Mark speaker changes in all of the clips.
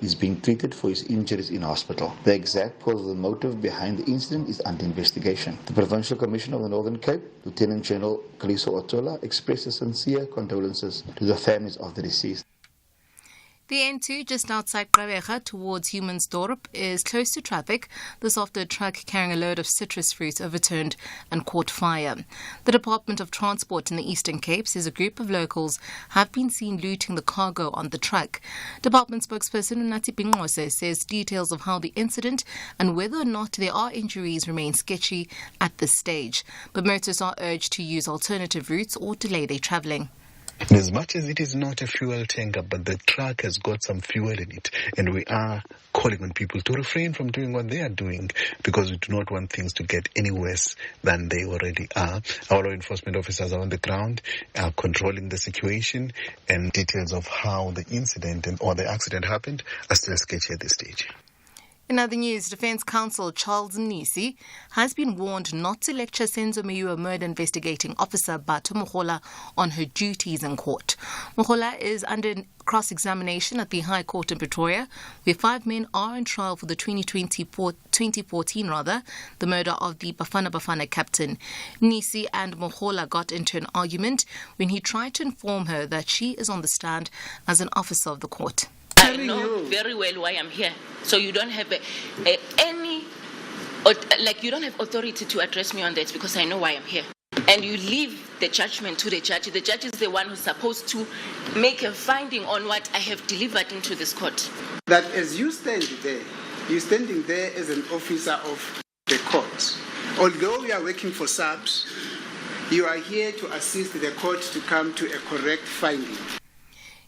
Speaker 1: is being treated for his injuries in hospital. The exact cause of the motive behind the incident is under investigation. The Provincial Commissioner of the Northern Cape, Lieutenant General Kaliso Otola, expresses sincere condolences to the families of the deceased.
Speaker 2: The N2 just outside Gqeberha towards Humansdorp is closed to traffic. This after a truck carrying a load of citrus fruit overturned and caught fire. The Department of Transport in the Eastern Cape says a group of locals have been seen looting the cargo on the truck. Department spokesperson Unati Pingose says details of how the incident and whether or not there are injuries remain sketchy at this stage. But motorists are urged to use alternative routes or delay their travelling.
Speaker 3: As much as it is not a fuel tanker, but the truck has got some fuel in it, and we are calling on people to refrain from doing what they are doing because we do not want things to get any worse than they already are. Our law enforcement officers are on the ground, are controlling the situation, and details of how the incident or the accident happened are still sketchy at this stage.
Speaker 2: In other news, Defence Counsel Charles Mnisi has been warned not to lecture Senzo Mayua murder investigating officer Batho Mogola on her duties in court. Mogola is under cross-examination at the High Court in Pretoria, where 5 men are on trial for the 2014 the murder of the Bafana Bafana captain. Mnisi and Mogola got into an argument when he tried to inform her that she is on the stand as an officer of the court.
Speaker 4: I know very well why I'm here. So you don't have you don't have authority to address me on that because I know why I'm here. And you leave the judgment to the judge. The judge is the one who's supposed to make a finding on what I have delivered into this court.
Speaker 5: That as you stand there, you're standing there as an officer of the court. Although we are working for SAPS, you are here to assist the court to come to a correct finding.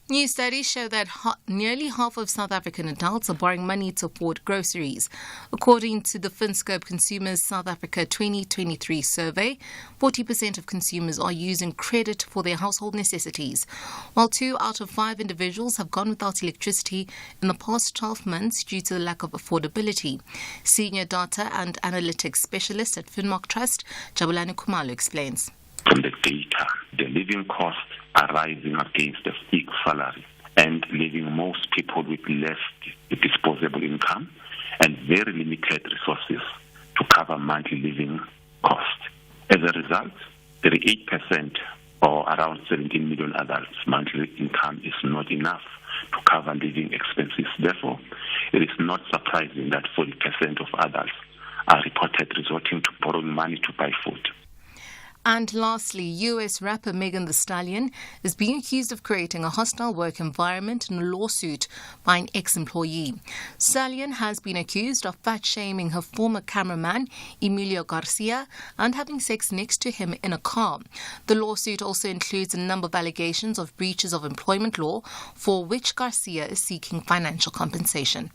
Speaker 2: New studies show that nearly half of South African adults are borrowing money to afford groceries. According to the Finscope Consumers South Africa 2023 survey, 40% of consumers are using credit for their household necessities, while 2 out of 5 individuals have gone without electricity in the past 12 months due to the lack of affordability. Senior Data and Analytics Specialist at Finmark Trust, Jabulani Kumalo explains.
Speaker 6: From the data, the living costs are rising against the fixed salary and leaving most people with less disposable income and very limited resources to cover monthly living costs. As a result, 38% or around 17 million adults' monthly income is not enough to cover living expenses. Therefore, it is not surprising that 40% of adults are reported resorting to borrowing money to buy food.
Speaker 2: And lastly, US rapper Megan Thee Stallion is being accused of creating a hostile work environment in a lawsuit by an ex-employee. Stallion has been accused of fat-shaming her former cameraman, Emilio Garcia, and having sex next to him in a car. The lawsuit also includes a number of allegations of breaches of employment law for which Garcia is seeking financial compensation.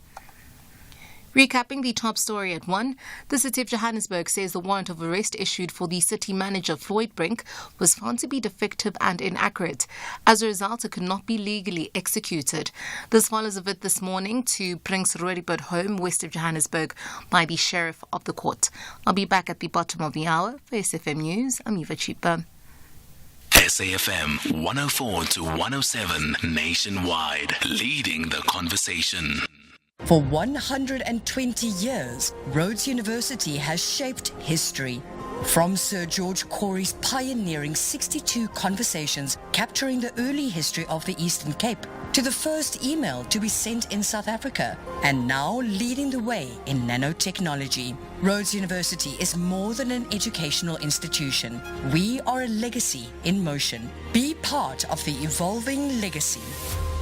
Speaker 2: Recapping the top story at 1, the City of Johannesburg says the warrant of arrest issued for the city manager Floyd Brink was found to be defective and inaccurate. As a result, it could not be legally executed. This follows a visit this morning to Brink's Roodepoort home west of Johannesburg by the Sheriff of the Court. I'll be back at the bottom of the hour. For SFM News, I'm Eva Chipa.
Speaker 7: SAFM 104 to 107 nationwide, leading the conversation.
Speaker 8: For 120 years, Rhodes University has shaped history. From Sir George Corey's pioneering 62 conversations capturing the early history of the Eastern Cape, to the first email to be sent in South Africa, and now leading the way in nanotechnology. Rhodes University is more than an educational institution. We are a legacy in motion. Be part of the evolving legacy.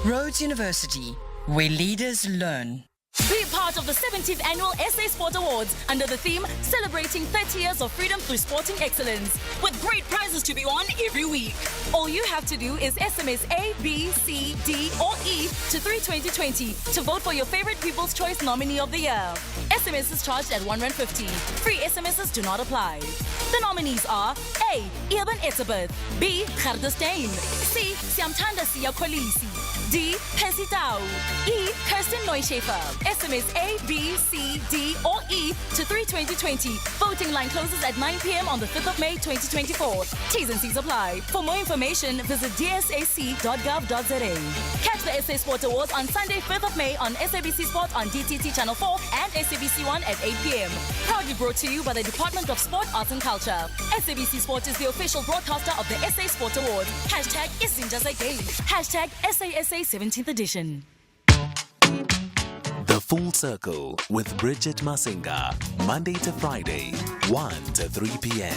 Speaker 8: Rhodes University, where leaders learn.
Speaker 9: Be part of the 17th Annual SA Sport Awards under the theme Celebrating 30 Years of Freedom Through Sporting Excellence, with great prizes to be won every week. All you have to do is SMS A, B, C, D or E to 32020 to vote for your favorite People's Choice Nominee of the Year. SMS is charged at R1.50. Free SMSs do not apply. The nominees are A. Eben Etzebeth, B. Gardestein, C. Siamtanda Siya Kolisi, D. Percy Tau, E. Kirsten Neuschafer. SMS A, B, C, D or E to 32020. Voting line closes at 9 p.m. on the 5th of May 2024. T's and C's apply. For more information, visit dsac.gov.za. Catch Watch the SA Sport Awards on Sunday, 5th of May on SABC Sport on DTT Channel 4 and SABC 1 at 8 p.m. Proudly brought to you by the Department of Sport, Arts and Culture. SABC Sport is the official broadcaster of the SA Sport Awards. Hashtag #IsinjaZaGame. Hashtag SASA 17th edition.
Speaker 7: The Full Circle with Bridget Masinga, Monday to Friday, 1 to 3 p.m.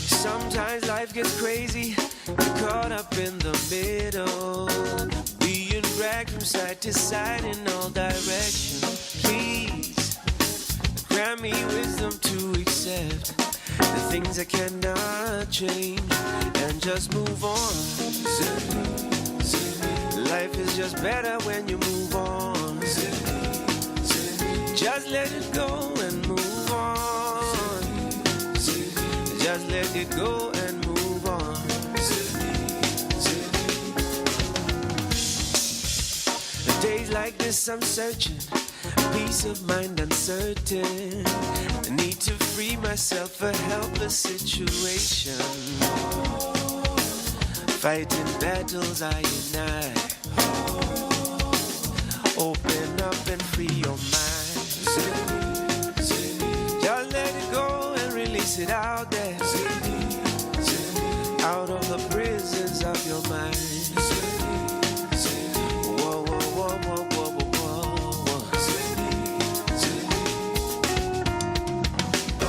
Speaker 10: Sometimes life gets crazy, we're caught up in the middle, being dragged from side to side in all directions. Please grant me wisdom to accept the things I cannot change and just move on. Life is just better when you move on. Just let it go and move on. Just let it go and move on. Days like this I'm searching, peace of mind uncertain. I need to free myself a helpless situation. Fighting battles I and I. Open up and free your mind. Just let it go and release it out there. Out of the prisons of your mind. Whoa, whoa, whoa, whoa, whoa, whoa.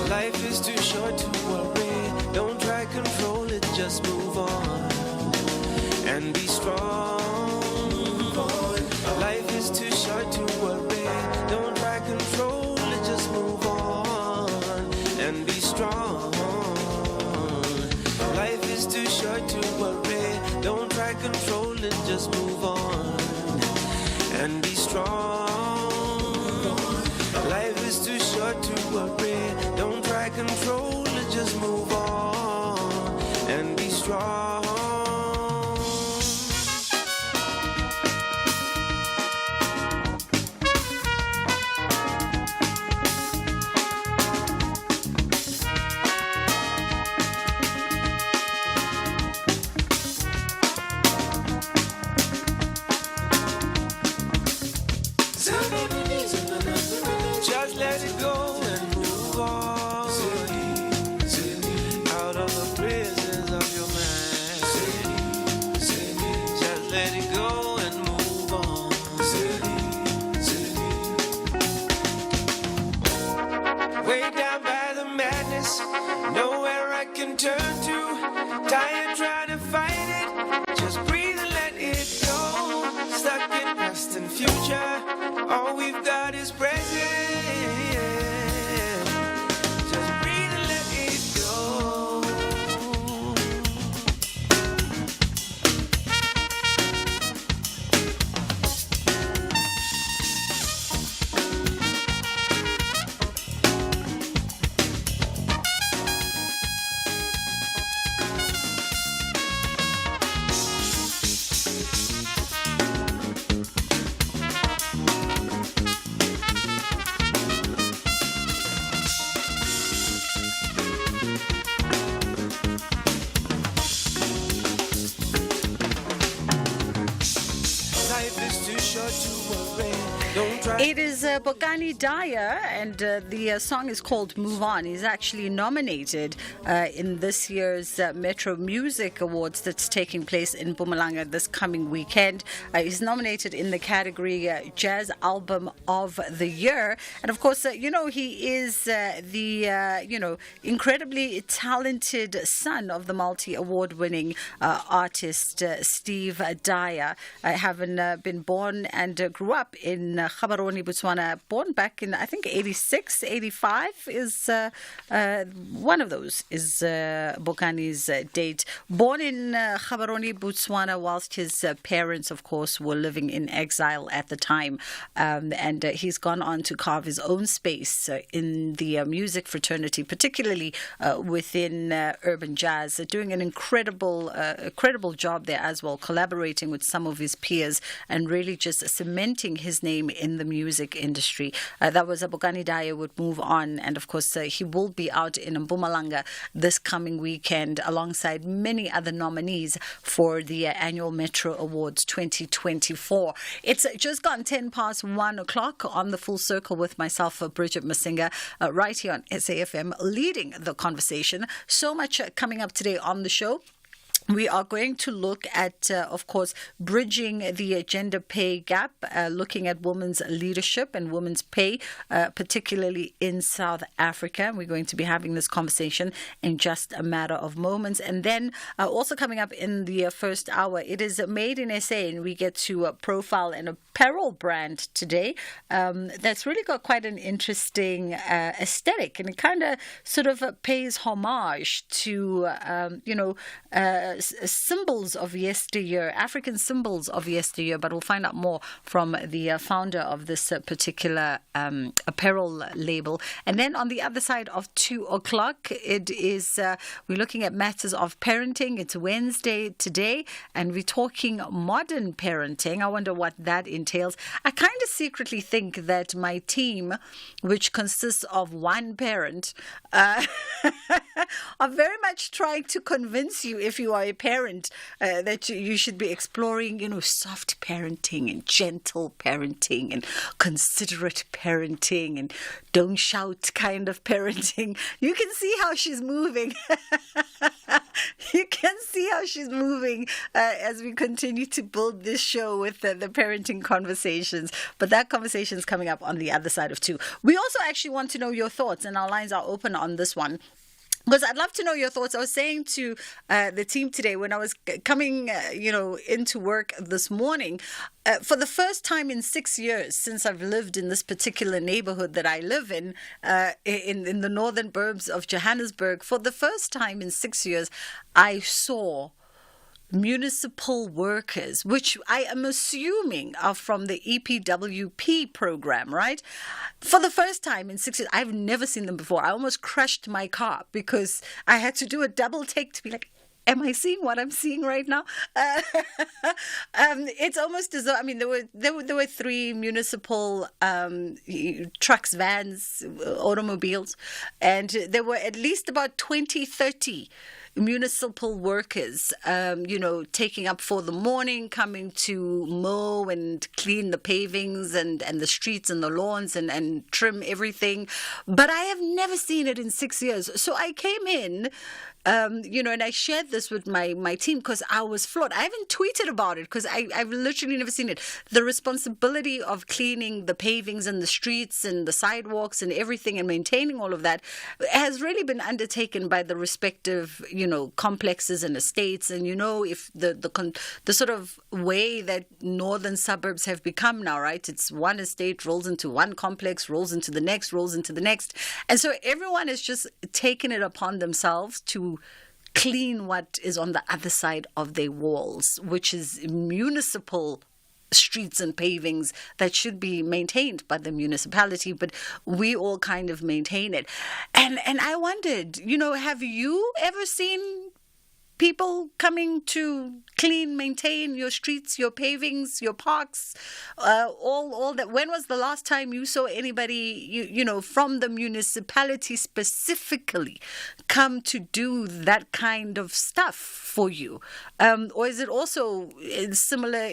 Speaker 10: Life is too short to worry. Don't try control it, just move on. And be strong. Life is too short to worry. Don't try control it, just move on. And be strong. Life is too short to worry. Don't try control it, just move on. And be strong. Life is too short to worry. Don't try control it, just move on. And be strong. Just let it go and move on. Out of the prisons of your mind. Just let it go and move on. Way down by the madness, nowhere I can turn to. Tired trying to fight it. Just breathe and let it go. Stuck in past and future. All we've got is present. Just breathe and let it go.
Speaker 11: It is Bokani Daya, and the song is called Move On. He's actually nominated in this year's Metro Music Awards that's taking place in Mpumalanga this coming weekend. He's nominated in the category Jazz Album of the Year. And of course, he is the, incredibly talented son of the multi-award-winning artist Steve Daya, having been born and grew up in Gaborone Gaborone, Botswana, born back in, I think, 86, 85 is one of those is Bokani's date. Born in Gaborone, Botswana, whilst his parents, of course, were living in exile at the time. And he's gone on to carve his own space in the music fraternity, particularly within urban jazz, doing an incredible job there as well, collaborating with some of his peers and really just cementing his name in the music industry. That was Bokani Daya would move on, and of course he will be out in Mpumalanga this coming weekend alongside many other nominees for the annual Metro Awards 2024. It's just gone 10 past 1 o'clock on the Full Circle with myself, Bridget Masinga, right here on SAFM, leading the conversation. So much coming up today on the show. We are going to look at, of course, bridging the gender pay gap, looking at women's leadership and women's pay, particularly in South Africa. We're going to be having this conversation in just a matter of moments. And then also coming up in the first hour, it is Made in SA, and we get to profile an apparel brand today that's really got quite an interesting aesthetic, and it kind of sort of pays homage to, symbols of yesteryear, African symbols of yesteryear, but we'll find out more from the founder of this particular apparel label. And then on the other side of 2 o'clock, it is, we're looking at matters of parenting. It's Wednesday today, and we're talking modern parenting. I wonder what that entails. I kind of secretly think that my team, which consists of one parent, are very much trying to convince you, if you are a parent, that you should be exploring, soft parenting and gentle parenting and considerate parenting and don't shout kind of parenting. You can see how she's moving. You can see how she's moving as we continue to build this show with the parenting conversations. But that conversation is coming up on the other side of 2. We also actually want to know your thoughts, and our lines are open on this one, because I'd love to know your thoughts. I was saying to the team today when I was coming, into work this morning, for the first time in 6 years since I've lived in this particular neighborhood that I live in the northern burbs of Johannesburg, for the first time in 6 years, I saw municipal workers, which I am assuming are from the EPWP program, right? For the first time in 6 years, I've never seen them before. I almost crashed my car because I had to do a double take to be like, am I seeing what I'm seeing right now? It's almost as though, there were 3 municipal trucks, vans, automobiles, and there were at least about 20, 30 municipal workers, taking up for the morning, coming to mow and clean the pavings and the streets and the lawns and trim everything. But I have never seen it in 6 years. So I came in, and I shared this with my team because I was floored. I haven't tweeted about it because I've literally never seen it. The responsibility of cleaning the pavings and the streets and the sidewalks and everything and maintaining all of that has really been undertaken by the respective, complexes and estates. And, if the sort of way that northern suburbs have become now, right? It's one estate rolls into one complex, rolls into the next, rolls into the next. And so everyone has just taken it upon themselves to clean what is on the other side of their walls, which is municipal streets and pavings that should be maintained by the municipality, but we all kind of maintain it. And I wondered, have you ever seen people coming to clean, maintain your streets, your pavings, your parks, all that? When was the last time you saw anybody, from the municipality specifically come to do that kind of stuff for you? Or is it also similar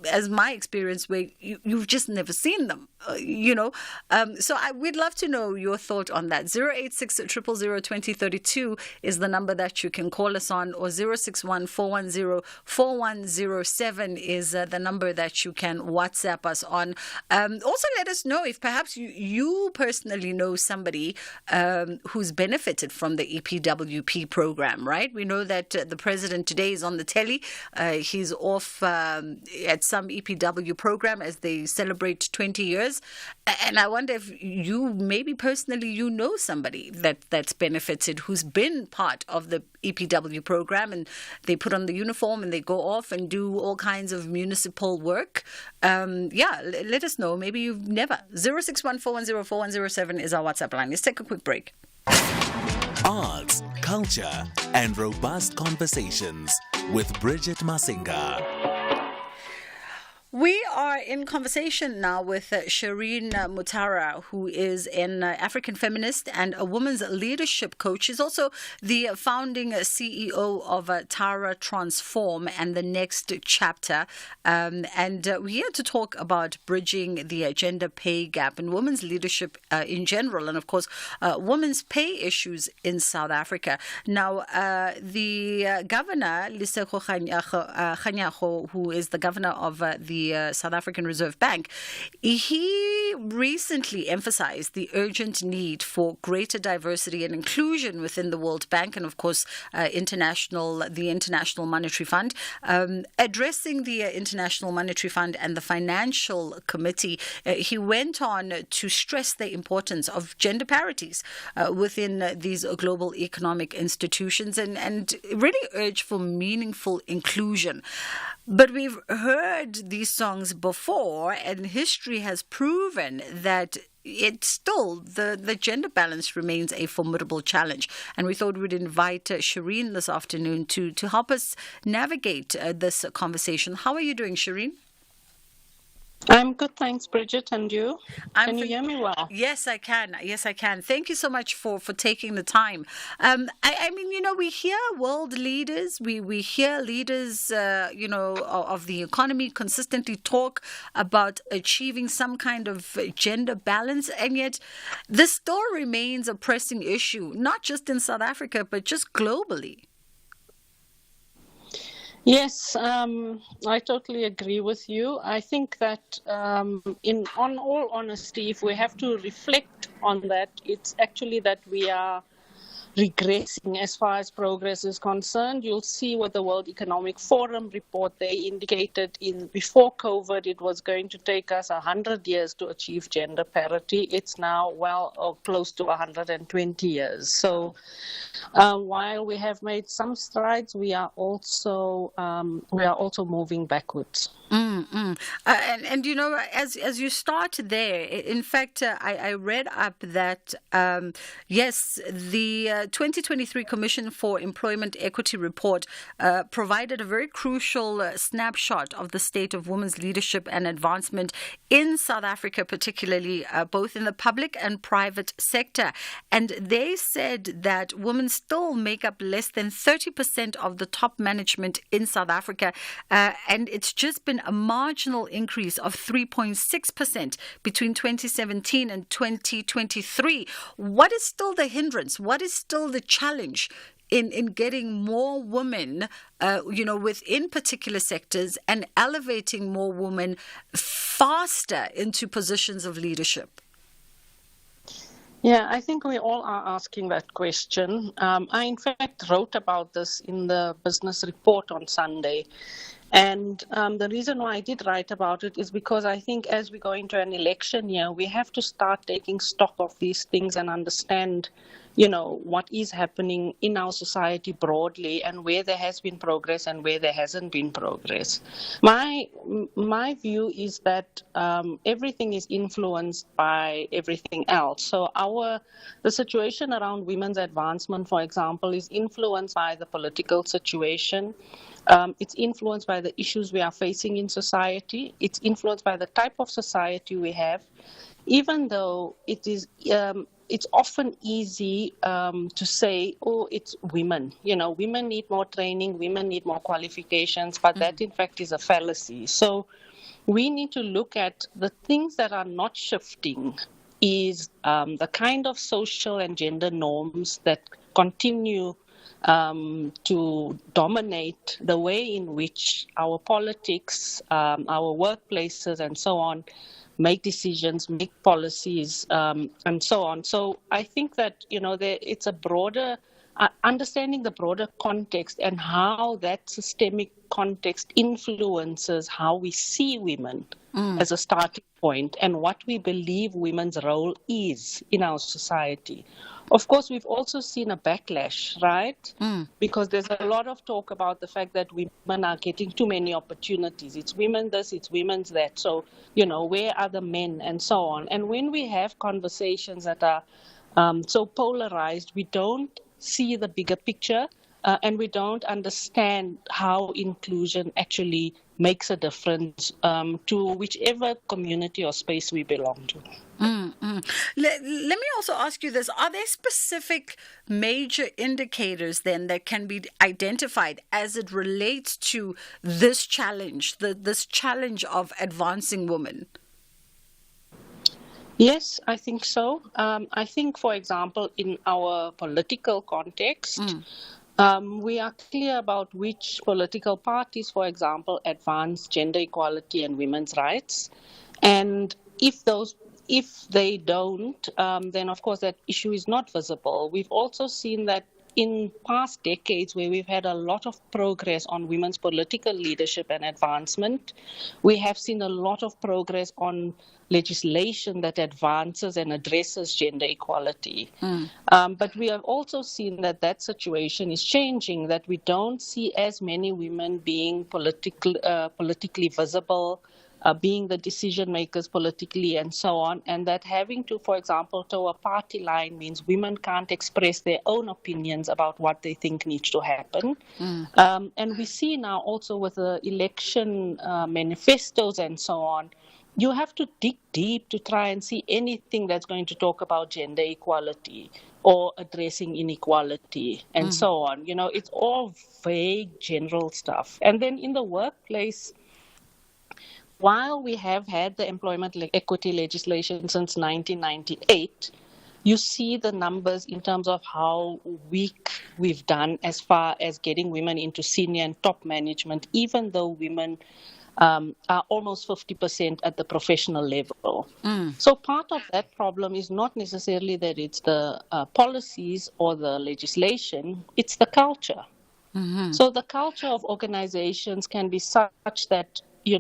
Speaker 11: as my experience where you've just never seen them, So we'd love to know your thought on that. 086 000 2032 is the number that you can call us on, or 061-410-4107 is the number that you can WhatsApp us on. Also, let us know if perhaps you personally know somebody who's benefited from the EPWP program, right? We know that the president today is on the telly. He's off at some EPW program as they celebrate 20 years. And I wonder if you, maybe personally, you know somebody that's benefited, who's been part of the EPW program, and they put on the uniform and they go off and do all kinds of municipal work. Let us know. Maybe you've never. 061-410-4107 is our WhatsApp line. Let's take a quick break.
Speaker 7: Arts, culture, and robust conversations with Bridget Masinga.
Speaker 11: We are in conversation now with Shireen Mutara, who is an African feminist and a women's leadership coach. She's also the founding CEO of Tara Transform and the Next Chapter. And we're here to talk about bridging the gender pay gap and women's leadership in general, and of course, women's pay issues in South Africa. Now, the governor, Lesego Kganyago, who is the governor of the South African Reserve Bank, he recently emphasized the urgent need for greater diversity and inclusion within the World Bank and, of course, the International Monetary Fund. Addressing the International Monetary Fund and the Financial Committee, he went on to stress the importance of gender parities within these global economic institutions and really urge for meaningful inclusion. But we've heard these songs before, and history has proven that it's still, the gender balance remains a formidable challenge. And we thought we'd invite Shireen this afternoon to help us navigate this conversation. How are you doing, Shireen?
Speaker 12: I'm good, thanks, Bridget. And you? Can you hear me well?
Speaker 11: Yes, I can. Yes, I can. Thank you so much for taking the time. I mean, we hear world leaders, we hear leaders, of the economy consistently talk about achieving some kind of gender balance, and yet this still remains a pressing issue, not just in South Africa, but just globally.
Speaker 12: Yes, I totally agree with you. I think that on all honesty, if we have to reflect on that, it's actually that we are regressing as far as progress is concerned. You'll see with the World Economic Forum report, they indicated before COVID, it was going to take us 100 years to achieve gender parity. It's now close to 120 years. So while we have made some strides, we are also moving backwards.
Speaker 11: And as you start there, in fact, I read up that, yes, the 2023 Commission for Employment Equity report provided a very crucial snapshot of the state of women's leadership and advancement in South Africa, particularly both in the public and private sector. And they said that women still make up less than 30% of the top management in South Africa. And it's just been a marginal increase of 3.6% between 2017 and 2023. What is still the hindrance? What is still the challenge in getting more women, within particular sectors and elevating more women faster into positions of leadership?
Speaker 12: Yeah, I think we all are asking that question. I, in fact, wrote about this in the business report on Sunday. And the reason why I did write about it is because I think as we go into an election year, we have to start taking stock of these things and understand, what is happening in our society broadly and where there has been progress and where there hasn't been progress. My view is that everything is influenced by everything else. So the situation around women's advancement, for example, is influenced by the political situation. It's influenced by the issues we are facing in society. It's influenced by the type of society we have, even though it's often easy to say, oh, it's women. Women need more training, women need more qualifications, but that in fact is a fallacy. So we need to look at the things that are not shifting is the kind of social and gender norms that continue to dominate the way in which our politics, our workplaces, and so on, make decisions, make policies, and so on. So I think that, it's a broader understanding the broader context and how that systemic context influences how we see women as a starting point and what we believe women's role is in our society. Of course, we've also seen a backlash, right? Because there's a lot of talk about the fact that women are getting too many opportunities. It's women this, it's women's that. So, where are the men and so on? And when we have conversations that are so polarized, we don't see the bigger picture, and we don't understand how inclusion actually makes a difference to whichever community or space we belong to.
Speaker 11: Let me also ask you this. Are there specific major indicators then that can be identified as it relates to this challenge, this challenge of advancing women?
Speaker 12: Yes, I think so. I think, for example, in our political context, we are clear about which political parties, for example, advance gender equality and women's rights. And if they don't, then of course that issue is not visible. We've also seen that in past decades where we've had a lot of progress on women's political leadership and advancement, we have seen a lot of progress on legislation that advances and addresses gender equality. But we have also seen that situation is changing, that we don't see as many women being politically visible, being the decision makers politically and so on, and that having to, for example, toe a party line means women can't express their own opinions about what they think needs to happen. And we see now also with the election manifestos and so on, you have to dig deep to try and see anything that's going to talk about gender equality or addressing inequality and so on. It's all vague, general stuff. And then in the workplace, while we have had the employment equity legislation since 1998, you see the numbers in terms of how weak we've done as far as getting women into senior and top management, even though women are almost 50% at the professional level. So part of that problem is not necessarily that it's the policies or the legislation, it's the culture. So the culture of organizations can be such that we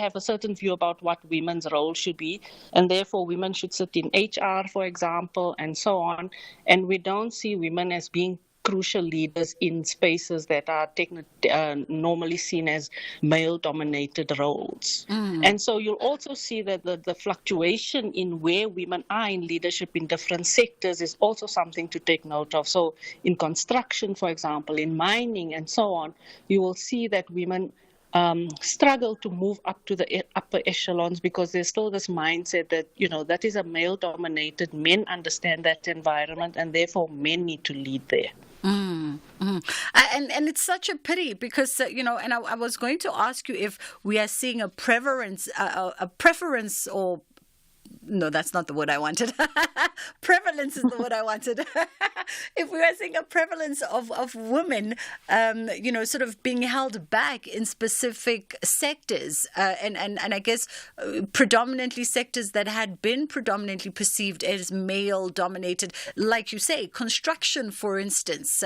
Speaker 12: have a certain view about what women's role should be, and therefore women should sit in HR, for example, and so on. And we don't see women as being crucial leaders in spaces that are normally seen as male-dominated roles. And so you'll also see that the fluctuation in where women are in leadership in different sectors is also something to take note of. So in construction, for example, in mining and so on, you will see that women struggle to move up to the upper echelons because there's still this mindset that, that is a male-dominated, men understand that environment, and therefore men need to lead there.
Speaker 11: And it's such a pity because, and I was going to ask you if we are seeing a preference or no, that's not the word I wanted. Prevalence is the word I wanted. If we are seeing a prevalence of women, sort of being held back in specific sectors, and I guess predominantly sectors that had been predominantly perceived as male-dominated, like you say, construction, for instance.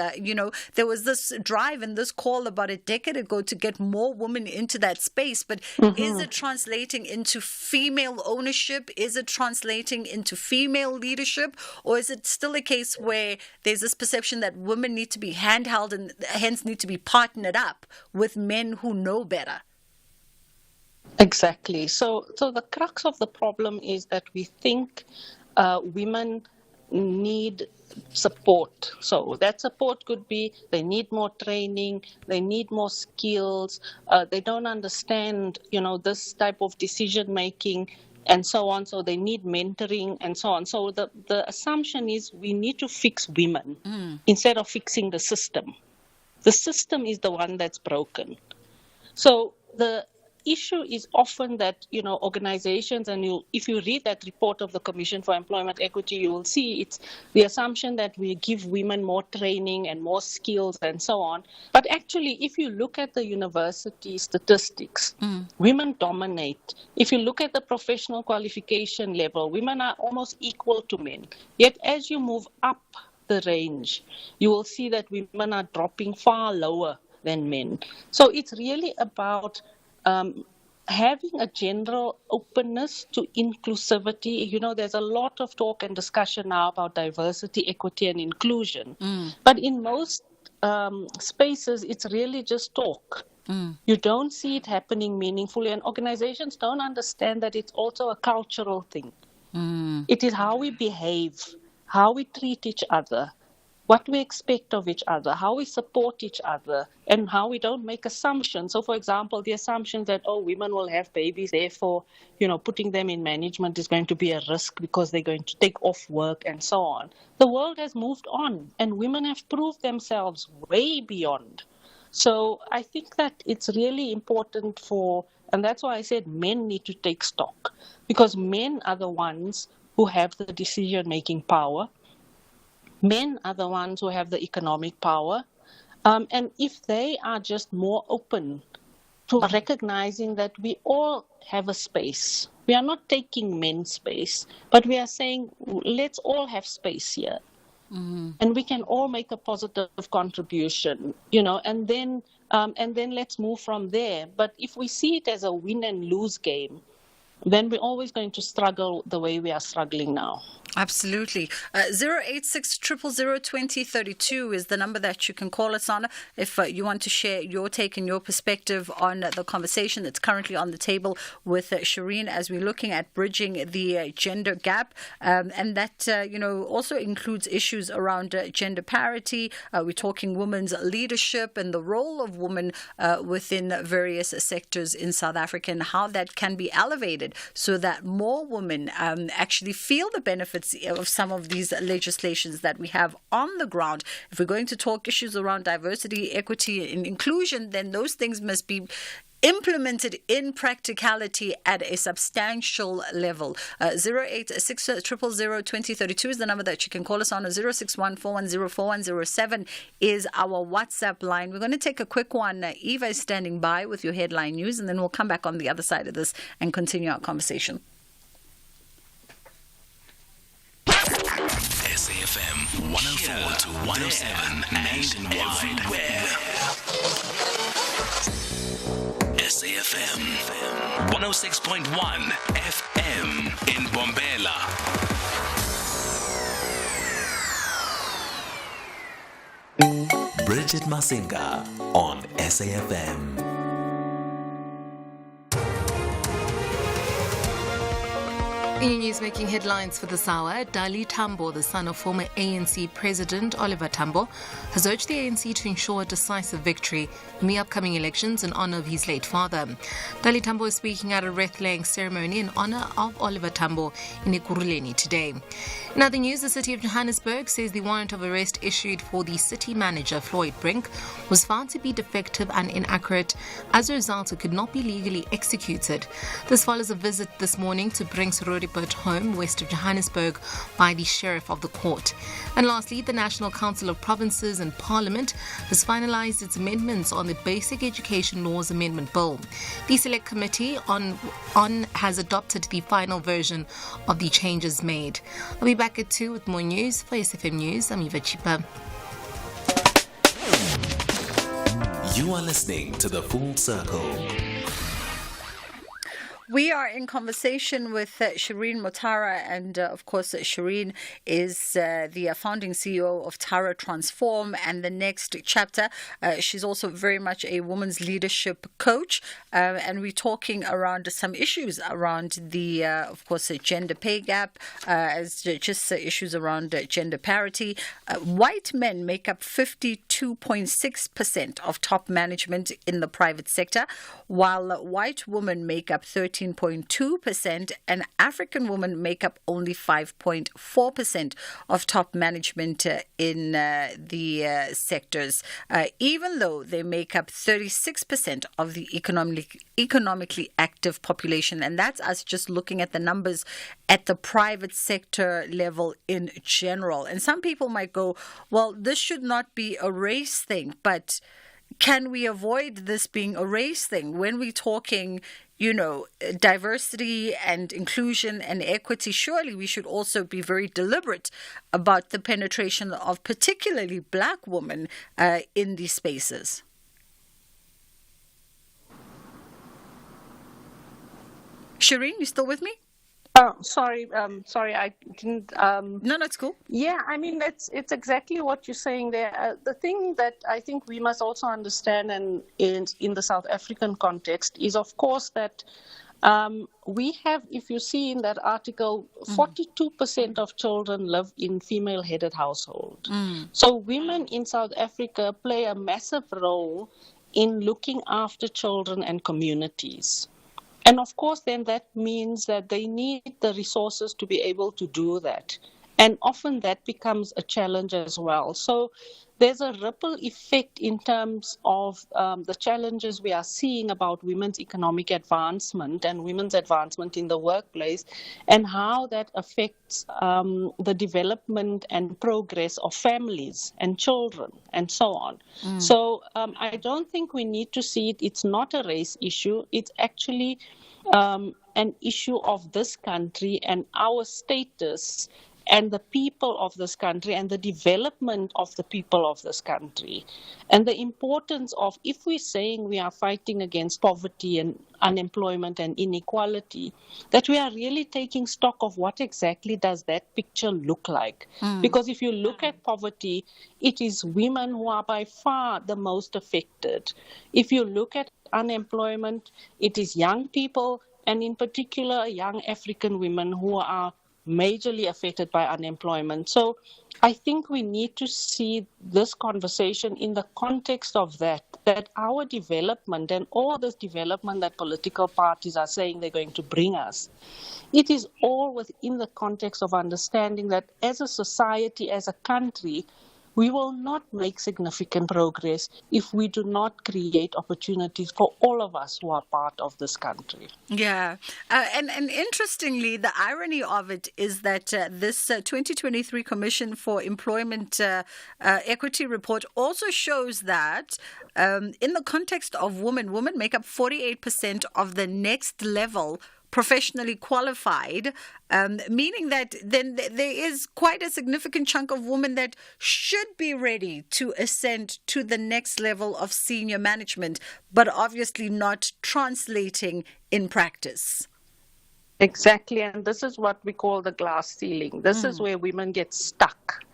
Speaker 11: There was this drive and this call about a decade ago to get more women into that space, but is it translating into female ownership? Is it translating into female leadership, or is it still a case where there's this perception that women need to be handheld and hence need to be partnered up with men who know better?
Speaker 12: Exactly. So the crux of the problem is that we think women need support. So that support could be they need more training, they need more skills, they don't understand, this type of decision making, and so on. So they need mentoring and so on. So the assumption is we need to fix women instead of fixing the system. The system is the one that's broken. So the issue is often that, organizations, and if you read that report of the Commission for Employment Equity, you will see it's the assumption that we give women more training and more skills and so on. But actually, if you look at the university statistics, women dominate. If you look at the professional qualification level, women are almost equal to men. Yet as you move up the range, you will see that women are dropping far lower than men. So it's really about having a general openness to inclusivity. There's a lot of talk and discussion now about diversity, equity, and inclusion. But in most spaces, it's really just talk. You don't see it happening meaningfully, and organizations don't understand that it's also a cultural thing. It is how we behave, how we treat each other, what we expect of each other, how we support each other, and how we don't make assumptions. So, for example, the assumption that, women will have babies, therefore, putting them in management is going to be a risk because they're going to take off work and so on. The world has moved on, and women have proved themselves way beyond. So I think that it's really important and that's why I said men need to take stock, because men are the ones who have the decision-making power. Men are the ones who have the economic power. And if they are just more open to recognizing that we all have a space, we are not taking men's space, but we are saying, let's all have space here. And we can all make a positive contribution, and then let's move from there. But if we see it as a win and lose game, then we're always going to struggle the way we are struggling now.
Speaker 11: Absolutely. 086 000 2032 is the number that you can call us on if you want to share your take and your perspective on the conversation that's currently on the table with Shireen as we're looking at bridging the gender gap. And that, also includes issues around gender parity. We're talking women's leadership and the role of women within various sectors in South Africa and how that can be elevated so that more women actually feel the benefits of some of these legislations that we have on the ground. If we're going to talk issues around diversity, equity, and inclusion, then those things must be implemented in practicality at a substantial level. 086 000 2032 is the number that you can call us on. 061 410 4107 is our WhatsApp line. We're going to take a quick one. Eva is standing by with your headline news, and then we'll come back on the other side of this and continue our conversation.
Speaker 7: SAFM 104 to 107 nationwide. SAFM 106.1 FM in Bombela. Bridget Masinga on SAFM.
Speaker 2: In news making headlines for this hour, Dali Tambo, the son of former ANC President Oliver Tambo, has urged the ANC to ensure a decisive victory in the upcoming elections in honour of his late father. Dali Tambo is speaking at a wreath-laying ceremony in honour of Oliver Tambo in Ekurhuleni today. In other news, the city of Johannesburg says the warrant of arrest issued for the city manager Floyd Brink was found to be defective and inaccurate. As a result, it could not be legally executed. This follows a visit this morning to Brink's Ruriput home west of Johannesburg by the sheriff of the court. And lastly, the National Council of Provinces and Parliament has finalised its amendments on the Basic Education Laws Amendment Bill. The Select Committee on has adopted the final version of the changes made. I'll be back at 2 with more news. For SFM News, I'm Eva Chipa.
Speaker 7: You are listening to The Full Circle.
Speaker 11: We are in conversation with Shireen Motara, and of course, Shireen is the founding CEO of Tara Transform and the Next Chapter. She's also very much a women's leadership coach, and we're talking around some issues around the, of course, gender pay gap, as just issues around gender parity. White men make up 52% 32.6% of top management in the private sector, while white women make up 13.2% and African women make up only 5.4% of top management in the sectors, even though they make up 36% of the economically active population. And that's us just looking at the numbers at the private sector level in general. And some people might go, well, this should not be a race thing, but can we avoid this being a race thing when we're talking, diversity and inclusion and equity? Surely we should also be very deliberate about the penetration of particularly black women in these spaces. Shireen, you still with me?
Speaker 12: Oh, sorry, I didn't.
Speaker 11: No, that's cool.
Speaker 12: Yeah, I mean, it's exactly what you're saying there. The thing that I think we must also understand, and in the South African context, is of course that we have, if you see in that article, 42% of children live in female-headed households. So women in South Africa play a massive role in looking after children and communities. And of course, then that means that they need the resources to be able to do that. And often that becomes a challenge as well. So there's a ripple effect in terms of the challenges we are seeing about women's economic advancement and women's advancement in the workplace, and how that affects the development and progress of families and children and so on. So I don't think we need to see it. It's not a race issue. It's actually an issue of this country and our status and the people of this country and the development of the people of this country. And the importance of, if we're saying we are fighting against poverty and unemployment and inequality, that we are really taking stock of what exactly does that picture look like. Because if you look at poverty, it is women who are by far the most affected. If you look at unemployment, it is young people, and in particular young African women who are majorly affected by unemployment. So I think we need to see this conversation in the context of that our development and all this development that political parties are saying they're going to bring us, it is all within the context of understanding that as a society, as a country, we will not make significant progress if we do not create opportunities for all of us who are part of this country.
Speaker 11: Yeah. And interestingly, the irony of it is that this 2023 Commission for Employment Equity report also shows that in the context of women make up 48% of the next level professionally qualified, meaning that then there is quite a significant chunk of women that should be ready to ascend to the next level of senior management, but obviously not translating in practice.
Speaker 12: Exactly, and this is what we call the glass ceiling. This is where women get stuck.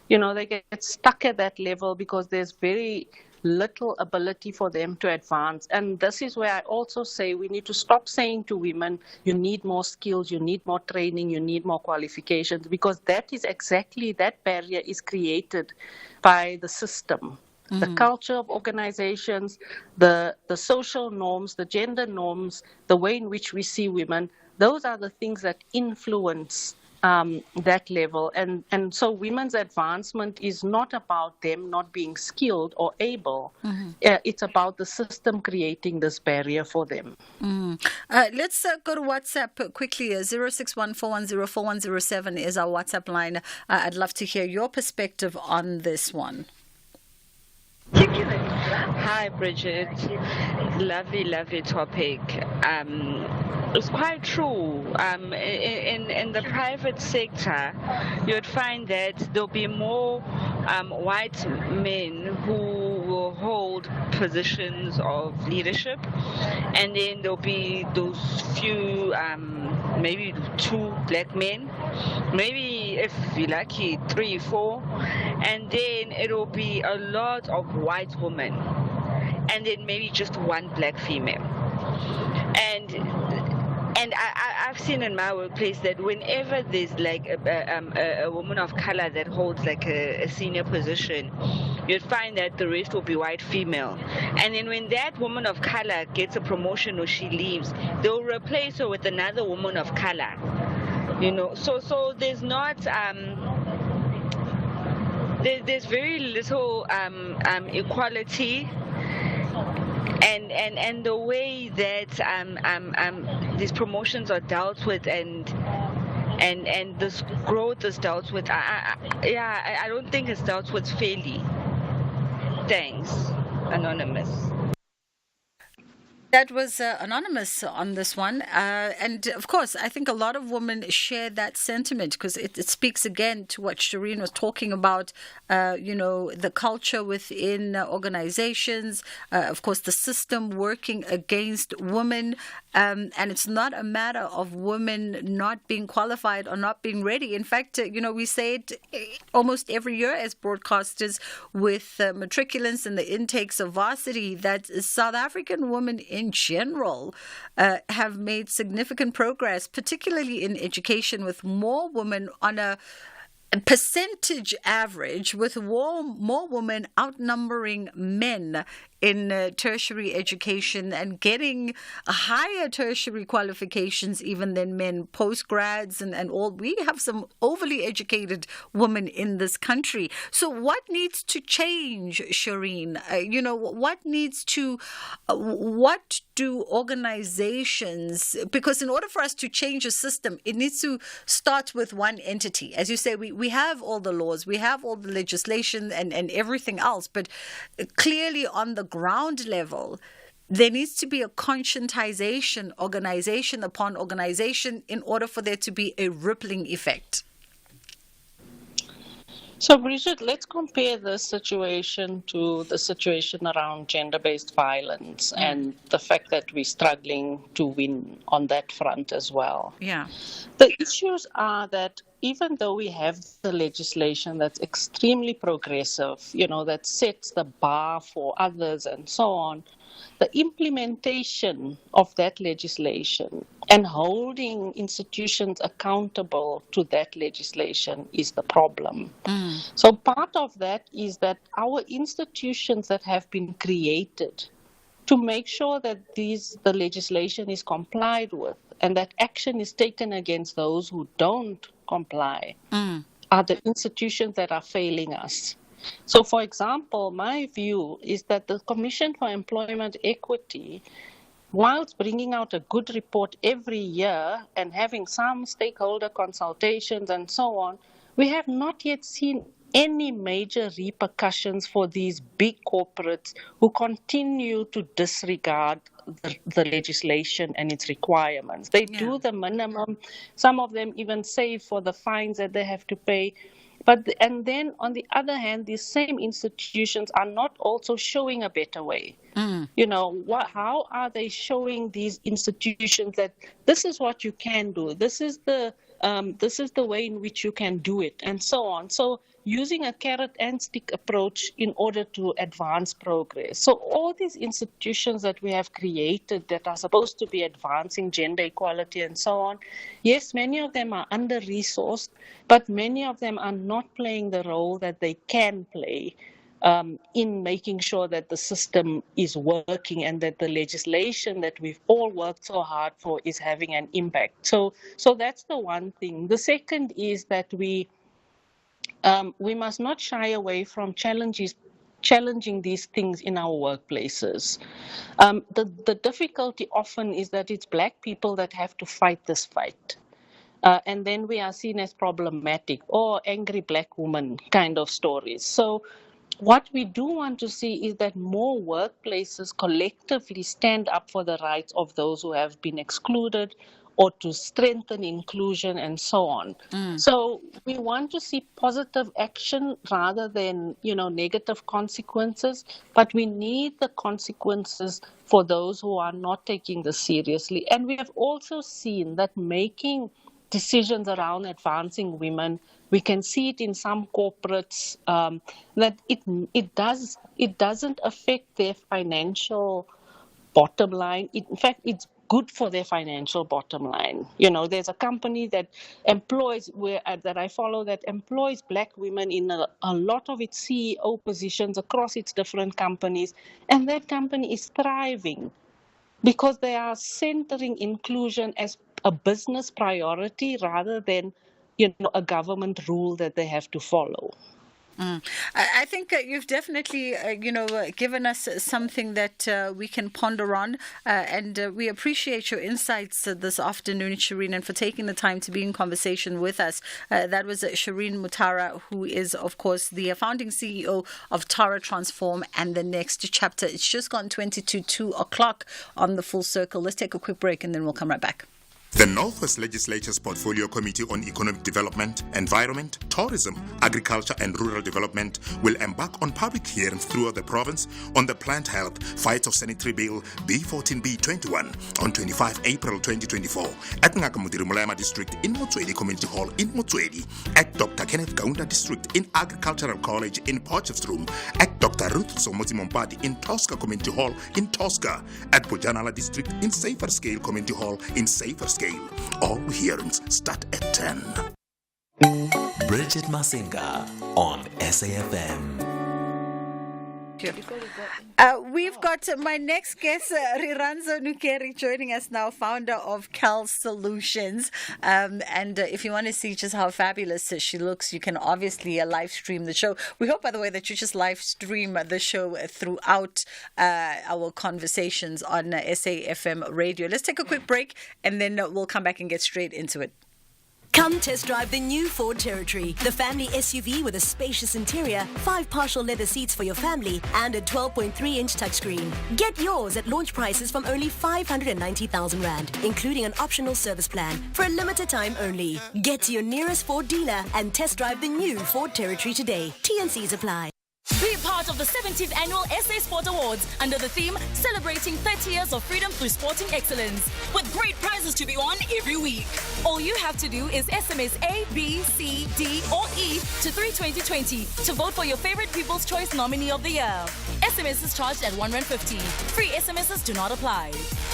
Speaker 12: They get stuck at that level because there's very little ability for them to advance. And this is where I also say we need to stop saying to women, you need more skills, you need more training, you need more qualifications, because that barrier is created by the system. The culture of organizations, the social norms, the gender norms, the way in which we see women, those are the things that influence that level. And so women's advancement is not about them not being skilled or able. It's about the system creating this barrier for them.
Speaker 11: Let's go to WhatsApp quickly. 061-410-4107 is our WhatsApp line. I'd love to hear your perspective on this one.
Speaker 13: Hi, Bridget. Lovely topic. It's quite true. In the private sector, you'd find that there'll be more white men who will hold positions of leadership, and then there'll be those few, maybe 2 black men, maybe if you're lucky 3, 4, and then it'll be a lot of white women, and then maybe just 1 black female. And And I've seen in my workplace that whenever there's like a woman of color that holds like a senior position, you'd find that the rest will be white female. And then when that woman of color gets a promotion or she leaves, they'll replace her with another woman of color. You know, so there's not there's very little equality. And the way that these promotions are dealt with and this growth is dealt with, I don't think it's dealt with fairly. Thanks, Anonymous.
Speaker 11: That was anonymous on this one. And of course, I think a lot of women share that sentiment because it speaks again to what Shireen was talking about, the culture within organizations, of course, the system working against women. And it's not a matter of women not being qualified or not being ready. In fact, we say it almost every year as broadcasters with matriculants and the intakes of varsity that South African women in general have made significant progress, particularly in education, with more women on a percentage average, with more women outnumbering men in tertiary education and getting higher tertiary qualifications even than men, postgrads and all. We have some overly educated women in this country. So what needs to change, Shireen? What do organizations, because in order for us to change a system, it needs to start with one entity. As you say, we have all the laws, we have all the legislation and everything else, but clearly on the ground level, there needs to be a conscientization, organization upon organization, in order for there to be a rippling effect.
Speaker 12: So, Bridget, let's compare this situation to the situation around gender-based violence and the fact that we're struggling to win on that front as well.
Speaker 11: Yeah.
Speaker 12: The issues are that even though we have the legislation that's extremely progressive, that sets the bar for others and so on, the implementation of that legislation and holding institutions accountable to that legislation is the problem. So part of that is that our institutions that have been created to make sure that the legislation is complied with and that action is taken against those who don't comply are the institutions that are failing us. So, for example, my view is that the Commission for Employment Equity, whilst bringing out a good report every year and having some stakeholder consultations and so on, we have not yet seen any major repercussions for these big corporates who continue to disregard the legislation and its requirements. They do the minimum. Some of them even save for the fines that they have to pay. And then, on the other hand, these same institutions are not also showing a better way. How are they showing these institutions that this is what you can do, this is the way in which you can do it, and so on. So using a carrot and stick approach in order to advance progress. So all these institutions that we have created that are supposed to be advancing gender equality and so on, yes, many of them are under-resourced, but many of them are not playing the role that they can play in making sure that the system is working and that the legislation that we've all worked so hard for is having an impact. So that's the one thing. The second is that we must not shy away from challenging these things in our workplaces. The difficulty often is that it's Black people that have to fight this fight. And then we are seen as problematic or angry Black woman kind of stories. So what we do want to see is that more workplaces collectively stand up for the rights of those who have been excluded or to strengthen inclusion and so on. So we want to see positive action rather than, negative consequences, but we need the consequences for those who are not taking this seriously. And we have also seen that making decisions around advancing women, we can see it in some corporates that it doesn't affect their financial bottom line. In fact, it's good for their financial bottom line. You know, there's a company that employs, that I follow, that employs black women in a lot of its CEO positions across its different companies, and that company is thriving because they are centering inclusion as a business priority rather than, a government rule that they have to follow.
Speaker 11: I think you've definitely, given us something that we can ponder on, and we appreciate your insights this afternoon, Shireen, and for taking the time to be in conversation with us. That was Shireen Mutara, who is, of course, the founding CEO of Tara Transform and the Next Chapter. It's just gone 2 o'clock on the Full Circle. Let's take a quick break and then we'll come right back.
Speaker 14: The Northwest Legislature's Portfolio Committee on Economic Development, Environment, Tourism, Agriculture and Rural Development will embark on public hearings throughout the province on the Plant Health Phytosanitary Bill B14B21 on 25 April 2024 at Ngakamudiri Mulema District in Motswedi Community Hall in Motswedi, at Dr. Kenneth Kaunda District in Agricultural College in Potchefstroom, at Dr. Ruth Somoti Mompati in Tosca Community Hall in Tosca, at Bojanala District in Safer Scale Community Hall in Safer Scale. All hearings start at 10.
Speaker 7: Bridget Masinga on SAFM.
Speaker 11: We've got my next guest, Riranzo Nukeri, joining us now, founder of Cal Solutions. And if you want to see just how fabulous she looks, you can obviously live stream the show. We hope, by the way, that you just live stream the show throughout our conversations on SAFM radio. Let's take a quick break and then we'll come back and get straight into it.
Speaker 15: Come test drive the new Ford Territory, the family SUV with a spacious interior, 5 partial leather seats for your family, and a 12.3-inch touchscreen. Get yours at launch prices from only 590,000 Rand, including an optional service plan for a limited time only. Get to your nearest Ford dealer and test drive the new Ford Territory today. T&Cs apply.
Speaker 9: Be part of the 17th Annual SA Sport Awards under the theme Celebrating 30 Years of Freedom Through Sporting Excellence, with great prizes to be won every week. All you have to do is SMS A, B, C, D, or E to 32020 to vote for your favorite People's Choice Nominee of the Year. SMS is charged at R1.50. Free SMSs do not apply.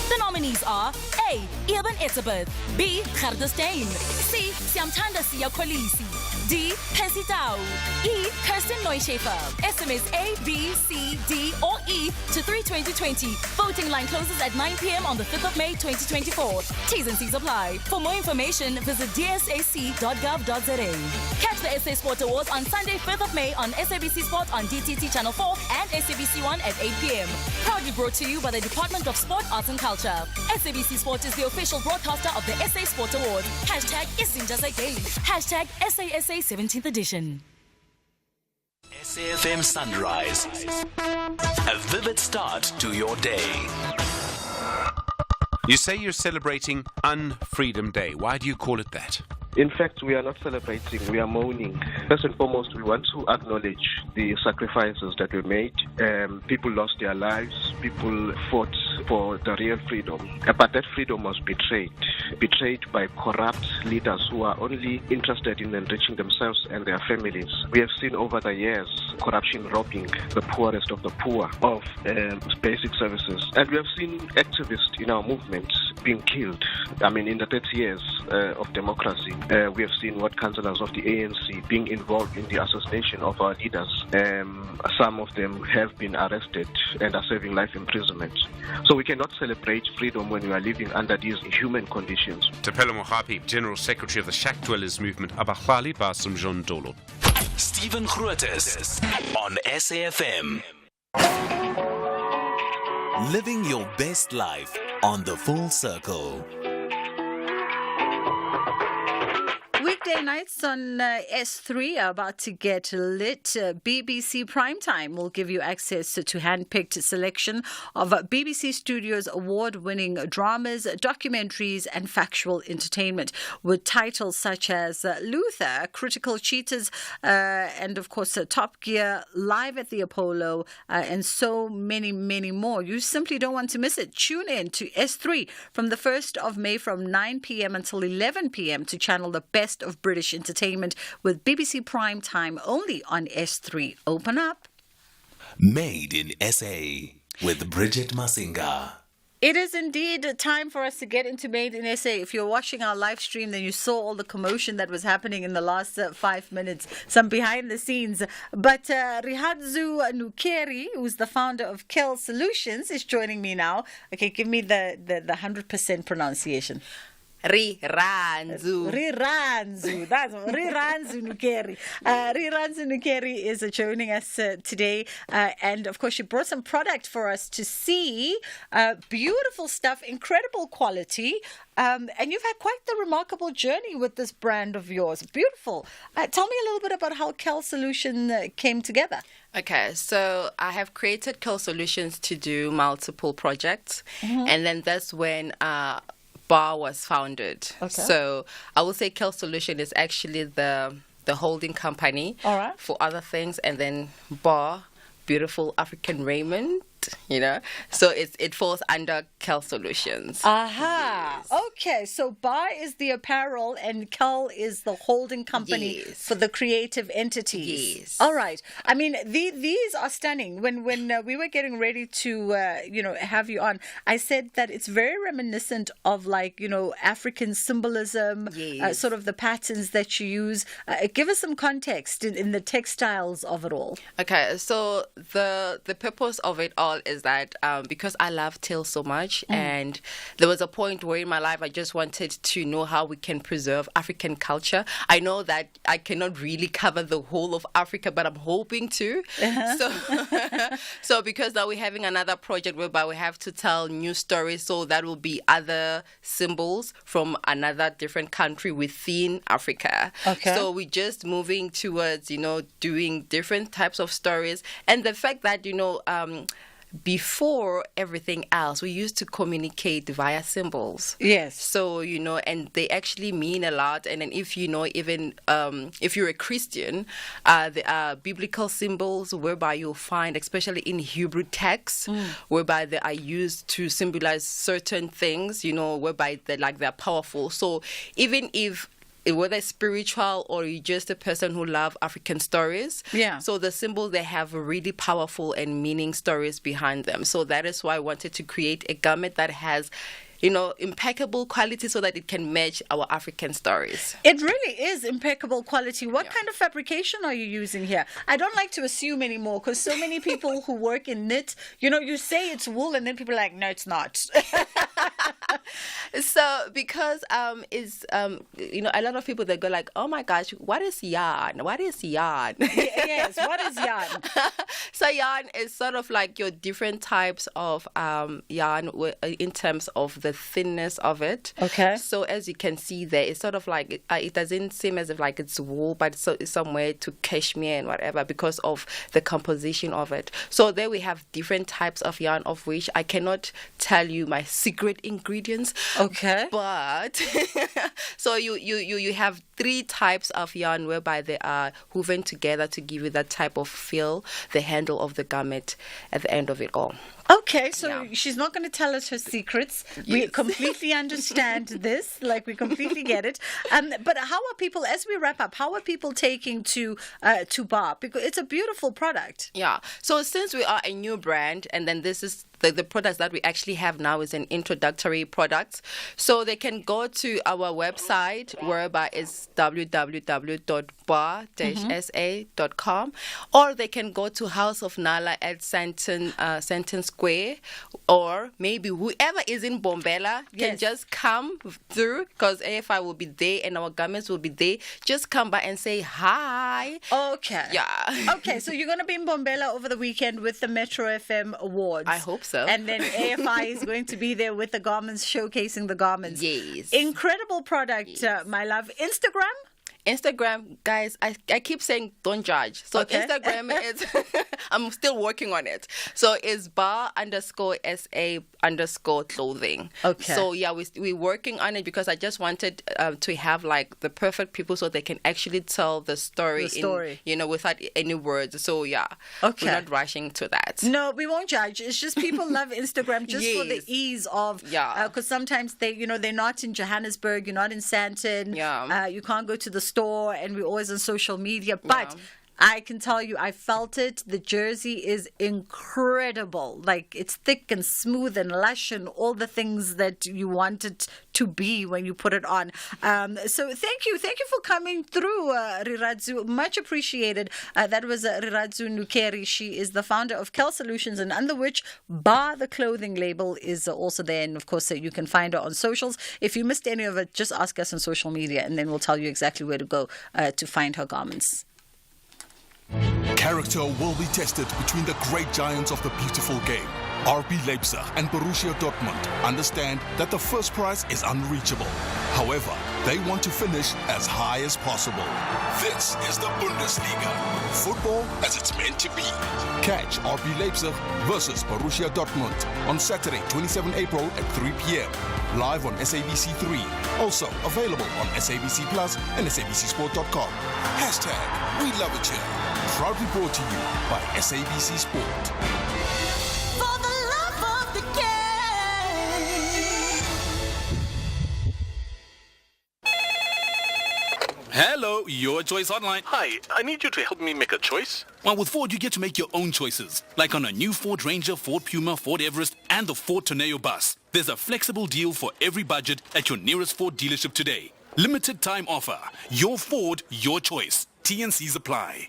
Speaker 9: The nominees are A. Eben Etzebeth, B. Gardestein, C. Siamtanda Siya Kolisi, D. Percy Tau, E. Kirsten Neuschafer. SMS A, B, C, D, or E to 32020. Voting line closes at 9 p.m. on the 5th of May 2024. T's and C's apply. For more information, visit dsac.gov.za. Catch the SA Sport Awards on Sunday, 5th of May on SABC Sport on DTT Channel 4 and SABC 1 at 8 p.m. Proudly brought to you by the Department of Sport, Arts and Culture. SABC Sport is the official broadcaster of the SA Sport Awards. Hashtag #IsInJaZaGay. Hashtag SASA 17th edition.
Speaker 7: SAFM Sunrise. A vivid start to your day.
Speaker 16: You say you're celebrating Unfreedom Day. Why do you call it that?
Speaker 17: In fact, we are not celebrating, we are mourning. First and foremost, we want to acknowledge the sacrifices that were made. People lost their lives, people fought for the real freedom. But that freedom was betrayed by corrupt leaders who are only interested in enriching themselves and their families. We have seen over the years corruption robbing the poorest of the poor of basic services. And we have seen activists in our movement being killed. I mean, in the 30 years of democracy, we have seen what councillors of the ANC being involved in the assassination of our leaders. Some of them have been arrested and are serving life imprisonment. So we cannot celebrate freedom when we are living under these inhuman conditions.
Speaker 16: Tapelo Mohapi, General Secretary of the Shack Dwellers Movement, Abahlali Basum Jondolo.
Speaker 7: Stephen Grootes on SAFM. Living your best life on the Full Circle.
Speaker 11: Weekday nights on S3 are about to get lit. BBC Primetime will give you access to hand-picked selection of BBC Studios award-winning dramas, documentaries and factual entertainment with titles such as Luther, Critical Cheaters, and of course Top Gear, Live at the Apollo, and so many, many more. You simply don't want to miss it. Tune in to S3 from the 1st of May from 9 p.m. until 11 p.m. to channel the best of British entertainment with BBC Primetime only on S3. Open up.
Speaker 7: Made in SA with Bridget Masinga.
Speaker 11: It is indeed time for us to get into Made in SA. If you're watching our live stream, then you saw all the commotion that was happening in the last 5 minutes, some behind the scenes. But Rihanzu Nukeri, who's the founder of Kel Solutions, is joining me now. Okay, give me the 100% pronunciation.
Speaker 2: Riranzu.
Speaker 11: That's Riranzu Nukeri. Riranzu Nukeri is joining us today. And of course, she brought some product for us to see. Beautiful stuff, incredible quality. And you've had quite the remarkable journey with this brand of yours. Beautiful. Tell me a little bit about how Kel Solution came together.
Speaker 18: Okay, so I have created Kel Solutions to do multiple projects. Mm-hmm. And then that's when Bar was founded. Okay. So I would say Kel Solution is actually the holding company for other things, and then Bar, beautiful African raiment, so it falls under Kel Solutions.
Speaker 11: Aha. Yes. Okay, so Bar is the apparel and Kel is the holding company for the creative entities.
Speaker 18: Yes.
Speaker 11: All right. I mean, these are stunning. When we were getting ready to have you on, I said that it's very reminiscent of African symbolism, sort of the patterns that you use. Give us some context in the textiles of it all.
Speaker 18: Okay, so the purpose of it all is that because I love tails so much, and there was a point where in my life I just wanted to know how we can preserve African culture. I know that I cannot really cover the whole of Africa, but I'm hoping to. So because now we're having another project whereby we have to tell new stories, so that will be other symbols from another different country within Africa. Okay. So we're just moving towards doing different types of stories, and the fact that before everything else, we used to communicate via symbols.
Speaker 11: Yes.
Speaker 18: So, and they actually mean a lot. And then if even if you're a Christian, there are biblical symbols whereby you'll find, especially in Hebrew texts, whereby they are used to symbolize certain things, whereby they're powerful. So even if whether it's spiritual or you're just a person who loves African stories.
Speaker 11: Yeah.
Speaker 18: So the symbols, they have really powerful and meaning stories behind them. So that is why I wanted to create a garment that has impeccable quality so that it can match our African stories.
Speaker 11: It really is impeccable quality. What kind of fabrication are you using here? I don't like to assume anymore because so many people who work in knit, you say it's wool and then people are like, no, it's not.
Speaker 18: So because a lot of people, they go like, oh my gosh, what is yarn? What is yarn?
Speaker 11: Yes, what is yarn?
Speaker 18: So yarn is sort of like your different types of yarn in terms of the thinness of it.
Speaker 11: Okay.
Speaker 18: So as you can see there, it's sort of like it doesn't seem as if like it's wool, but it's somewhere to cashmere and whatever because of the composition of it. So there we have different types of yarn, of which I cannot tell you my secret ingredients.
Speaker 11: Okay.
Speaker 18: But so you have 3 types of yarn whereby they are woven together to give you that type of feel, the handle of the garment at the end of it all.
Speaker 11: Okay, so she's not going to tell us her secrets. Yes. We completely understand this, we completely get it. But how are people, as we wrap up, how are people taking to Bar? Because it's a beautiful product.
Speaker 18: Yeah. So since we are a new brand, and then this is the products that we actually have now is an introductory product. So they can go to our website, whereby it's www.bar-sa.com, or they can go to House of Nala at Sandton Square, or maybe whoever is in Bombela can just come through, because AFI will be there and our garments will be there. Just come by and say hi.
Speaker 11: Okay.
Speaker 18: Yeah.
Speaker 11: Okay, so you're going to be in Bombela over the weekend with the Metro FM Awards.
Speaker 18: I hope so.
Speaker 11: And then AFI is going to be there with the garments, showcasing the garments.
Speaker 18: Yes.
Speaker 11: Incredible product, my love.
Speaker 18: Instagram, guys, I keep saying don't judge. So Instagram is, I'm still working on it. So it's bar_SA_clothing.
Speaker 11: Okay.
Speaker 18: So yeah, we're working on it because I just wanted to have the perfect people so they can actually tell the story. Without any words. So yeah, we're not rushing to that.
Speaker 11: No, we won't judge. It's just people love Instagram just for the ease of, because sometimes they're not in Johannesburg, you're not in Sandton, you can't go to the store, and we're always on social media. But I can tell you, I felt it. The jersey is incredible. Like, it's thick and smooth and lush and all the things that you want it to be when you put it on. So thank you. Thank you for coming through, Riradzu. Much appreciated. That was Riradzu Nukeri. She is the founder of Kel Solutions, and under which Bar the clothing label is also there. And of course, you can find her on socials. If you missed any of it, just ask us on social media, and then we'll tell you exactly where to go to find her garments.
Speaker 19: Character will be tested between the great giants of the beautiful game. RB Leipzig and Borussia Dortmund understand that the first prize is unreachable. However, they want to finish as high as possible. This is the Bundesliga. Football as it's meant to be. Catch RB Leipzig versus Borussia Dortmund on Saturday, 27 April at 3 p.m. Live on SABC3. Also available on SABC Plus and SABCSport.com. # We Love It Here. Proudly brought to you by SABC Sport.
Speaker 10: For the love of the game.
Speaker 19: Hello, Your Choice Hotline.
Speaker 20: Hi, I need you to help me make a choice.
Speaker 19: Well, with Ford, you get to make your own choices. Like on a new Ford Ranger, Ford Puma, Ford Everest, and the Ford Tornado bus. There's a flexible deal for every budget at your nearest Ford dealership today. Limited time offer. Your Ford, your choice. T&Cs apply.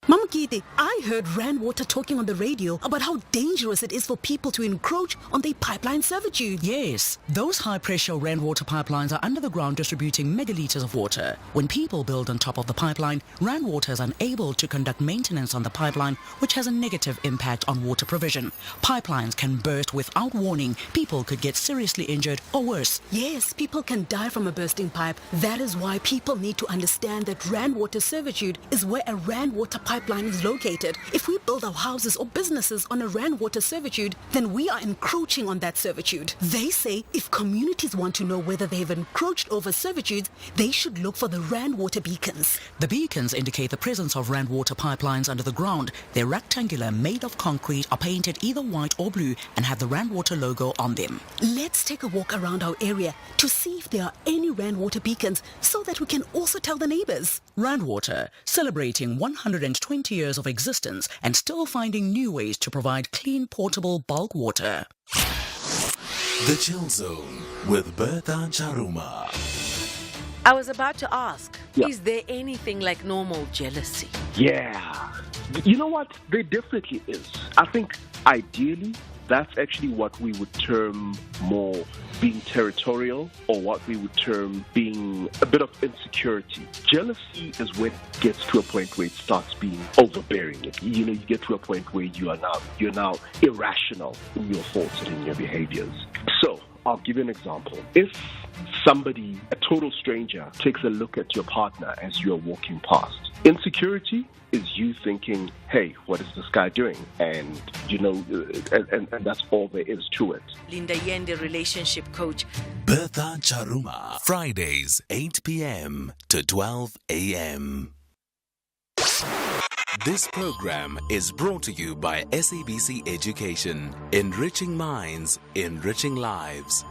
Speaker 21: Mama Kitty, I heard Rand Water talking on the radio about how dangerous it is for people to encroach on their pipeline servitude.
Speaker 22: Yes, those high-pressure Rand Water pipelines are under the ground distributing megaliters of water. When people build on top of the pipeline, Rand Water is unable to conduct maintenance on the pipeline, which has a negative impact on water provision. Pipelines can burst without warning. People could get seriously injured or worse.
Speaker 21: Yes, people can die from a bursting pipe. That is why people need to understand that Rand Water servitude is where a Rand Water pipeline is located. If we build our houses or businesses on a Rand Water servitude, then we are encroaching on that servitude. They say if communities want to know whether they have encroached over servitudes, they should look for the Rand Water beacons.
Speaker 22: The beacons indicate the presence of Rand Water pipelines under the ground. They're rectangular, made of concrete, are painted either white or blue, and have the Rand Water logo on them.
Speaker 21: Let's take a walk around our area to see if there are any Rand Water beacons so that we can also tell the neighbors.
Speaker 22: Rand Water, celebrating 120 years of existence and still finding new ways to provide clean, portable bulk water.
Speaker 7: The Chill Zone with Bertha Charuma.
Speaker 23: I was about to ask, is there anything like normal jealousy?
Speaker 17: Yeah. You know what? There definitely is. I think ideally, that's actually what we would term more being territorial, or what we would term being a bit of insecurity. Jealousy is when it gets to a point where it starts being overbearing. You know, you get to a point where you're now irrational in your thoughts and in your behaviors. So I'll give you an example. If somebody, a total stranger, takes a look at your partner as you're walking past, insecurity is you thinking, hey, what is this guy doing? And, you know, and that's all there is to it.
Speaker 23: Linda Yende, relationship coach.
Speaker 7: Bertha Charuma. Fridays, 8 p.m. to 12 a.m. This program is brought to you by SABC Education. Enriching minds, enriching lives.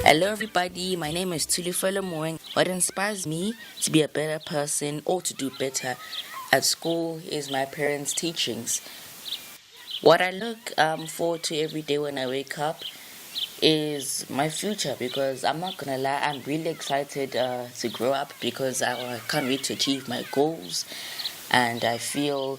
Speaker 24: Hello everybody, my name is Tulifelo Moeng. What inspires me to be a better person or to do better at school is my parents' teachings. What I look forward to every day when I wake up is my future, because I'm not gonna lie, I'm really excited to grow up, because I can't wait to achieve my goals, and I feel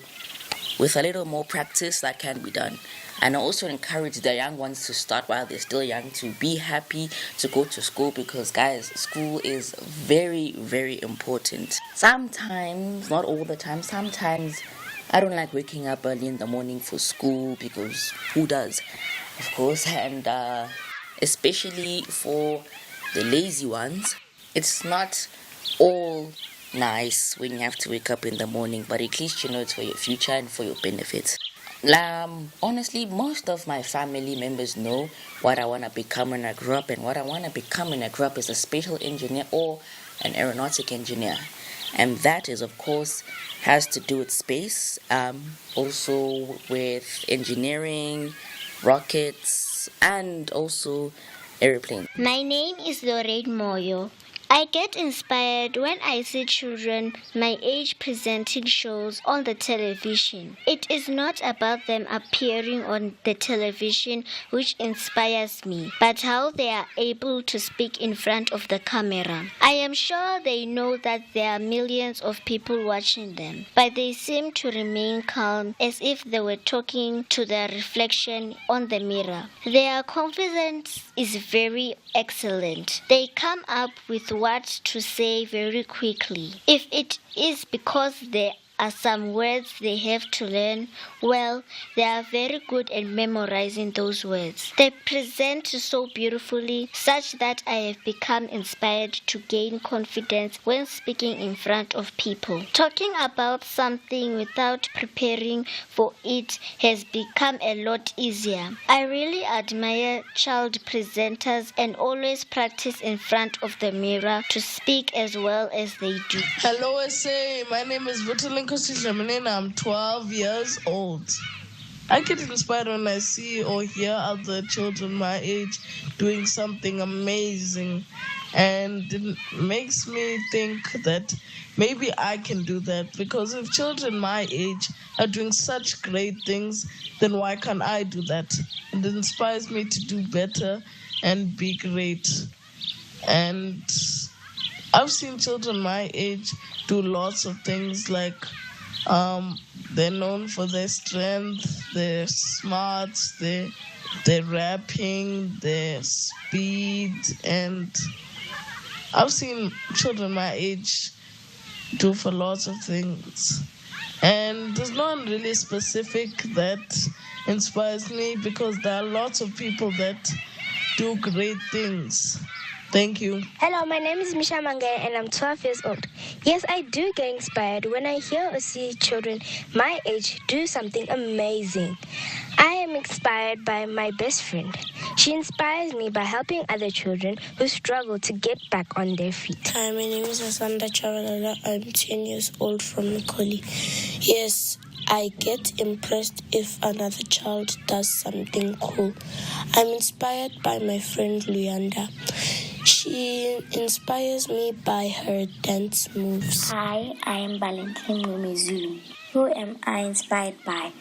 Speaker 24: with a little more practice that can be done. And I also encourage the young ones to start while they're still young, to be happy to go to school, because guys, school is very, very important. Sometimes, not all the time, sometimes I don't like waking up early in the morning for school, because who does, of course, and especially for the lazy ones, it's not all nice when you have to wake up in the morning, but at least you know it's for your future and for your benefit. Honestly, most of my family members know what I want to become when I grow up, and what I want to become when I grow up is a spatial engineer or an aeronautic engineer. And that is, of course, has to do with space, also with engineering rockets, and also airplanes.
Speaker 1: My name is Lorraine Moyo. I get inspired when I see children my age presenting shows on the television. It is not about them appearing on the television which inspires me, but how they are able to speak in front of the camera. I am sure they know that there are millions of people watching them, but they seem to remain calm as if they were talking to their reflection on the mirror. Their confidence is very excellent. They come up with what to say very quickly. If it is because they are some words they have to learn, well, they are very good at memorizing those words. They present so beautifully, such that I have become inspired to gain confidence when speaking in front of people. Talking about something without preparing for it has become a lot easier. I really admire child presenters and always practice in front of the mirror to speak as well as they do.
Speaker 3: Hello, SA. My name is Vitalinko. I'm 12 years old. I get inspired when I see or hear other children my age doing something amazing, and it makes me think that maybe I can do that, because if children my age are doing such great things, then why can't I do that? It inspires me to do better and be great. And I've seen children my age do lots of things, like they're known for their strength, their smarts, their rapping, their speed, and I've seen children my age do for lots of things. And there's no one really specific that inspires me, because there are lots of people that do great things. Thank you.
Speaker 4: Hello, my name is Misha Mangay and I'm 12 years old. Yes, I do get inspired when I hear or see children my age do something amazing. I am inspired by my best friend. She inspires me by helping other children who struggle to get back on their feet.
Speaker 5: Hi, my name is Asanda Chavalala. I'm 10 years old from Nikoli. Yes, I get impressed if another child does something cool. I'm inspired by my friend Luyanda. She inspires me by her dance moves.
Speaker 25: Hi, I am Valentine Mumizulu. Who am I inspired by?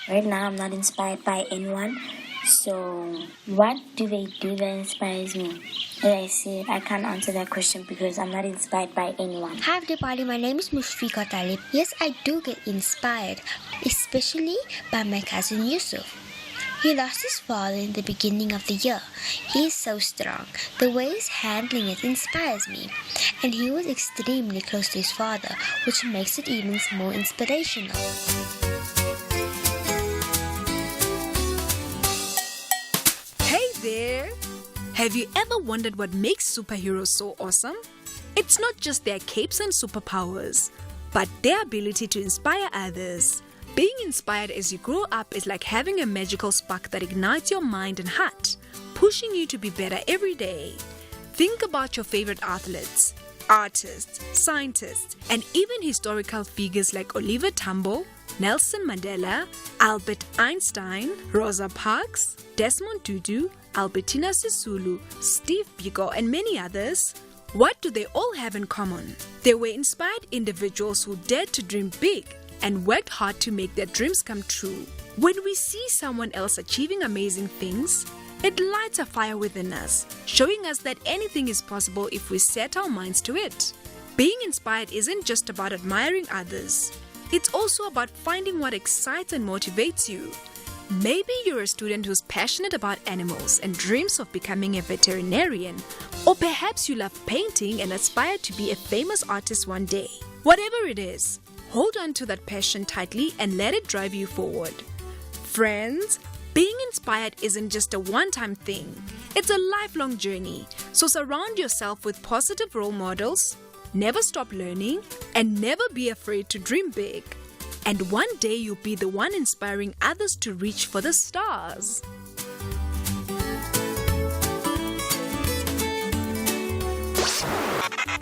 Speaker 25: Right now, I'm not inspired by anyone. So, what do they do that inspires me? As I said, I can't answer that question because I'm not inspired by anyone.
Speaker 26: Hi everybody, my name is Mushfika Talib. Yes, I do get inspired, especially by my cousin Yusuf. He lost his father in the beginning of the year. He is so strong. The way he's handling it inspires me. And he was extremely close to his father, which makes it even more inspirational.
Speaker 27: Hey there! Have you ever wondered what makes superheroes so awesome? It's not just their capes and superpowers, but their ability to inspire others. Being inspired as you grow up is like having a magical spark that ignites your mind and heart, pushing you to be better every day. Think about your favorite athletes, artists, scientists, and even historical figures like Oliver Tambo, Nelson Mandela, Albert Einstein, Rosa Parks, Desmond Tutu, Albertina Sisulu, Steve Biko, and many others. What do they all have in common? They were inspired individuals who dared to dream big and worked hard to make their dreams come true. When we see someone else achieving amazing things, it lights a fire within us, showing us that anything is possible if we set our minds to it. Being inspired isn't just about admiring others. It's also about finding what excites and motivates you. Maybe you're a student who's passionate about animals and dreams of becoming a veterinarian, or perhaps you love painting and aspire to be a famous artist one day. Whatever it is, hold on to that passion tightly and let it drive you forward. Friends, being inspired isn't just a one-time thing. It's a lifelong journey. So surround yourself with positive role models, never stop learning, and never be afraid to dream big. And one day you'll be the one inspiring others to reach for the stars.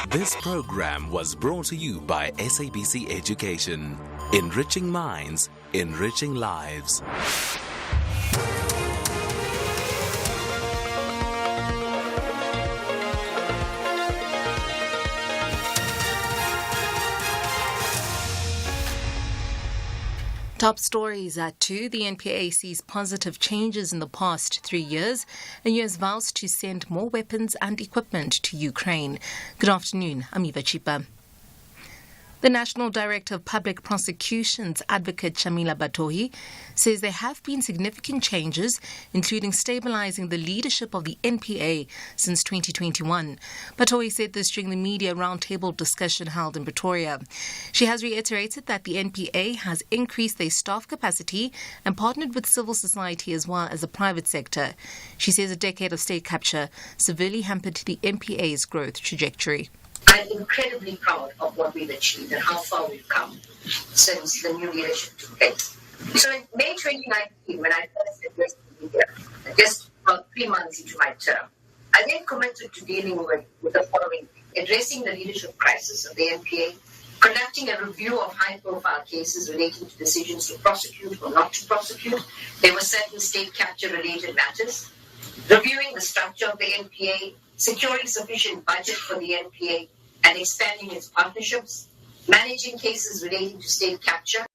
Speaker 7: This program was brought to you by SABC Education. Enriching minds, enriching lives.
Speaker 2: Top stories at 2. The NPA sees positive changes in the past 3 years. And US vows to send more weapons and equipment to Ukraine. Good afternoon. I'm Eva Chipa. The National Director of Public Prosecutions, Advocate Shamila Batohi, says there have been significant changes, including stabilizing the leadership of the NPA since 2021. Batohi said this during the media roundtable discussion held in Pretoria. She has reiterated that the NPA has increased their staff capacity and partnered with civil society as well as the private sector. She says a decade of state capture severely hampered the NPA's growth trajectory.
Speaker 6: I'm incredibly proud of what we've achieved and how far we've come since the new leadership took place. So in May 2019, when I first addressed the media, just about 3 months into my term, I then committed to dealing with the following: addressing the leadership crisis of the NPA, conducting a review of high-profile cases relating to decisions to prosecute or not to prosecute. There were certain state capture-related matters. Reviewing the structure of the NPA, securing sufficient budget for the NPA and expanding its partnerships, managing cases relating to state capture.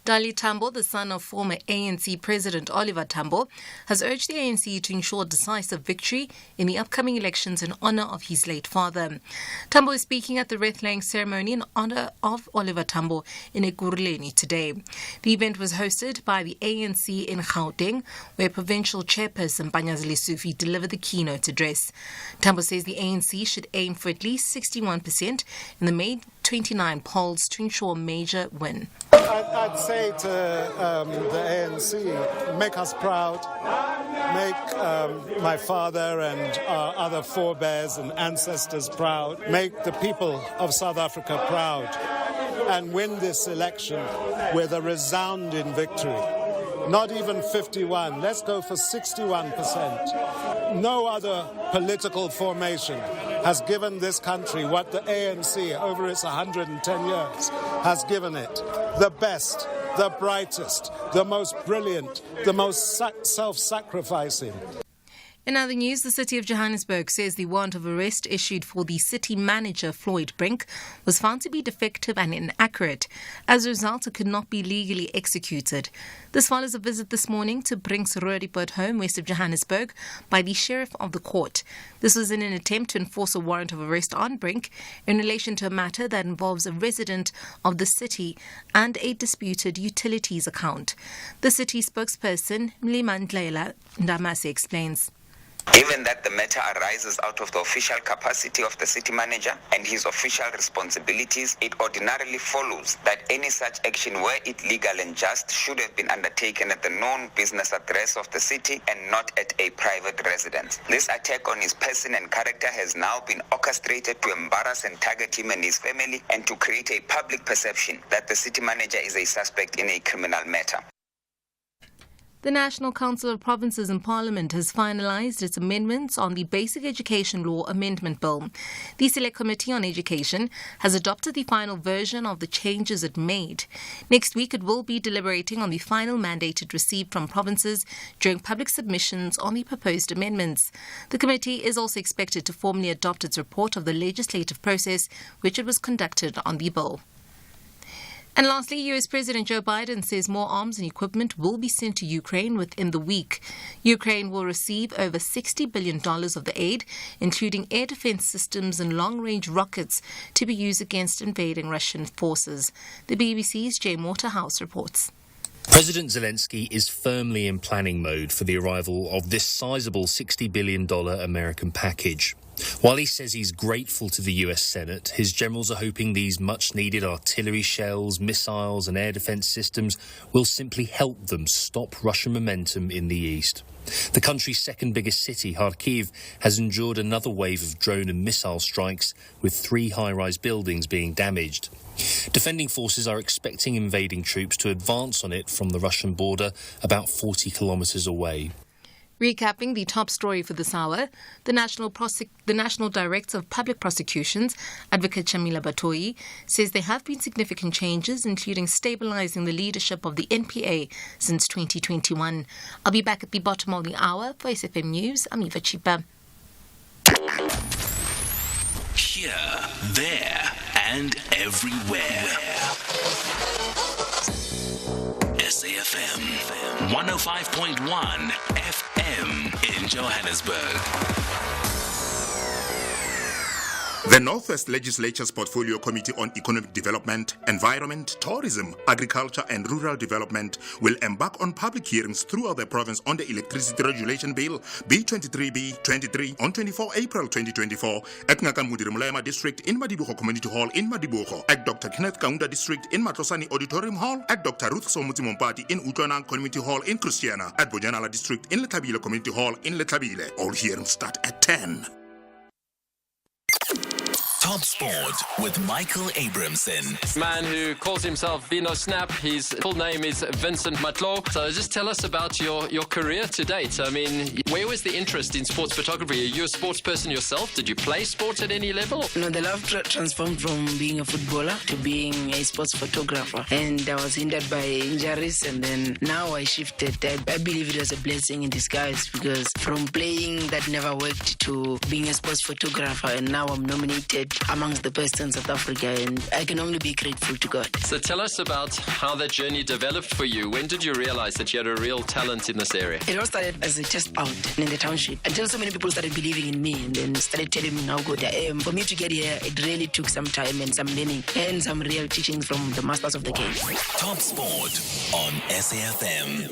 Speaker 2: Dali Tambo, the son of former ANC President Oliver Tambo, has urged the ANC to ensure decisive victory in the upcoming elections in honour of his late father. Tambo is speaking at the wreath-laying ceremony in honour of Oliver Tambo in Ekurhuleni today. The event was hosted by the ANC in Gauteng, where Provincial Chairperson Panyazile Sufi delivered the keynote address. Tambo says the ANC should aim for at least 61% in the May 29 polls to ensure a major win.
Speaker 8: I'd say to the ANC, make us proud, make my father and our other forebears and ancestors proud, make the people of South Africa proud, and win this election with a resounding victory. Not even 51, let's go for 61%. No other political formation has given this country what the ANC over its 110 years has given it. The best, the brightest, the most brilliant, the most self-sacrificing.
Speaker 2: In other news, the City of Johannesburg says the warrant of arrest issued for the city manager, Floyd Brink, was found to be defective and inaccurate. As a result, it could not be legally executed. This follows a visit this morning to Brink's Roodepoort home, west of Johannesburg, by the sheriff of the court. This was in an attempt to enforce a warrant of arrest on Brink in relation to a matter that involves a resident of the city and a disputed utilities account. The city spokesperson, Mlimandlela Ndamase, explains.
Speaker 9: Given that the matter arises out of the official capacity of the city manager and his official responsibilities, it ordinarily follows that any such action, were it legal and just, should have been undertaken at the known business address of the city and not at a private residence. This attack on his person and character has now been orchestrated to embarrass and target him and his family and to create a public perception that the city manager is a suspect in a criminal matter.
Speaker 2: The National Council of Provinces in Parliament has finalised its amendments on the Basic Education Law Amendment Bill. The Select Committee on Education has adopted the final version of the changes it made. Next week, it will be deliberating on the final mandate it received from provinces during public submissions on the proposed amendments. The committee is also expected to formally adopt its report of the legislative process, which it was conducted on the bill. And lastly, US President Joe Biden says more arms and equipment will be sent to Ukraine within the week. Ukraine will receive over $60 billion of the aid, including air defense systems and long-range rockets to be used against invading Russian forces. The BBC's Jay Waterhouse reports.
Speaker 12: President Zelensky is firmly in planning mode for the arrival of this sizable $60 billion American package. While he says he's grateful to the US Senate, his generals are hoping these much-needed artillery shells, missiles and air defense systems will simply help them stop Russian momentum in the east. The country's second biggest city, Kharkiv, has endured another wave of drone and missile strikes, with 3 high-rise buildings being damaged. Defending forces are expecting invading troops to advance on it from the Russian border about 40 kilometres away.
Speaker 2: Recapping the top story for this hour, the National Director of Public Prosecutions, Advocate Shamila Batohi, says there have been significant changes, including stabilizing the leadership of the NPA since 2021. I'll be back at the bottom of the hour for SFM News. I'm Eva Chipa.
Speaker 7: there and everywhere. SAFM 105.1 FM in Johannesburg.
Speaker 10: The Northwest Legislature's Portfolio Committee on Economic Development, Environment, Tourism, Agriculture and Rural Development will embark on public hearings throughout the province on the Electricity Regulation Bill B23B23 on 24 April 2024 at Ngakamudiri Mulema District in Madibuho Community Hall in Madibuho, at Dr. Kenneth Kaunda District in Matlosane Auditorium Hall, at Dr. Ruth Somuti Mompati in Utlwanang Community Hall in Christiana, at Bojanala District in Letabile Community Hall in Letabile. All hearings start at 10.
Speaker 7: Top Sport with Michael Abramson.
Speaker 11: Man who calls himself Vino Snap. His full name is Vincent Matlo. So just tell us about your career to date. I mean, where was the interest in sports photography? Are you a sports person yourself? Did you play sports at any level?
Speaker 24: No, the love transformed from being a footballer to being a sports photographer. And I was hindered by injuries, and then now I shifted. I believe it was a blessing in disguise, because from playing that never worked to being a sports photographer, and now I'm nominated amongst the best in South Africa, and I can only be grateful to God.
Speaker 11: So tell us about how that journey developed for you. When did you realize that you had a real talent in this area?
Speaker 24: It all started as a test out in the township, until so many people started believing in me and then started telling me how good I am. For me to get here, it really took some time and some learning and some real teachings from the masters of the game.
Speaker 7: Top Sport on SAFM.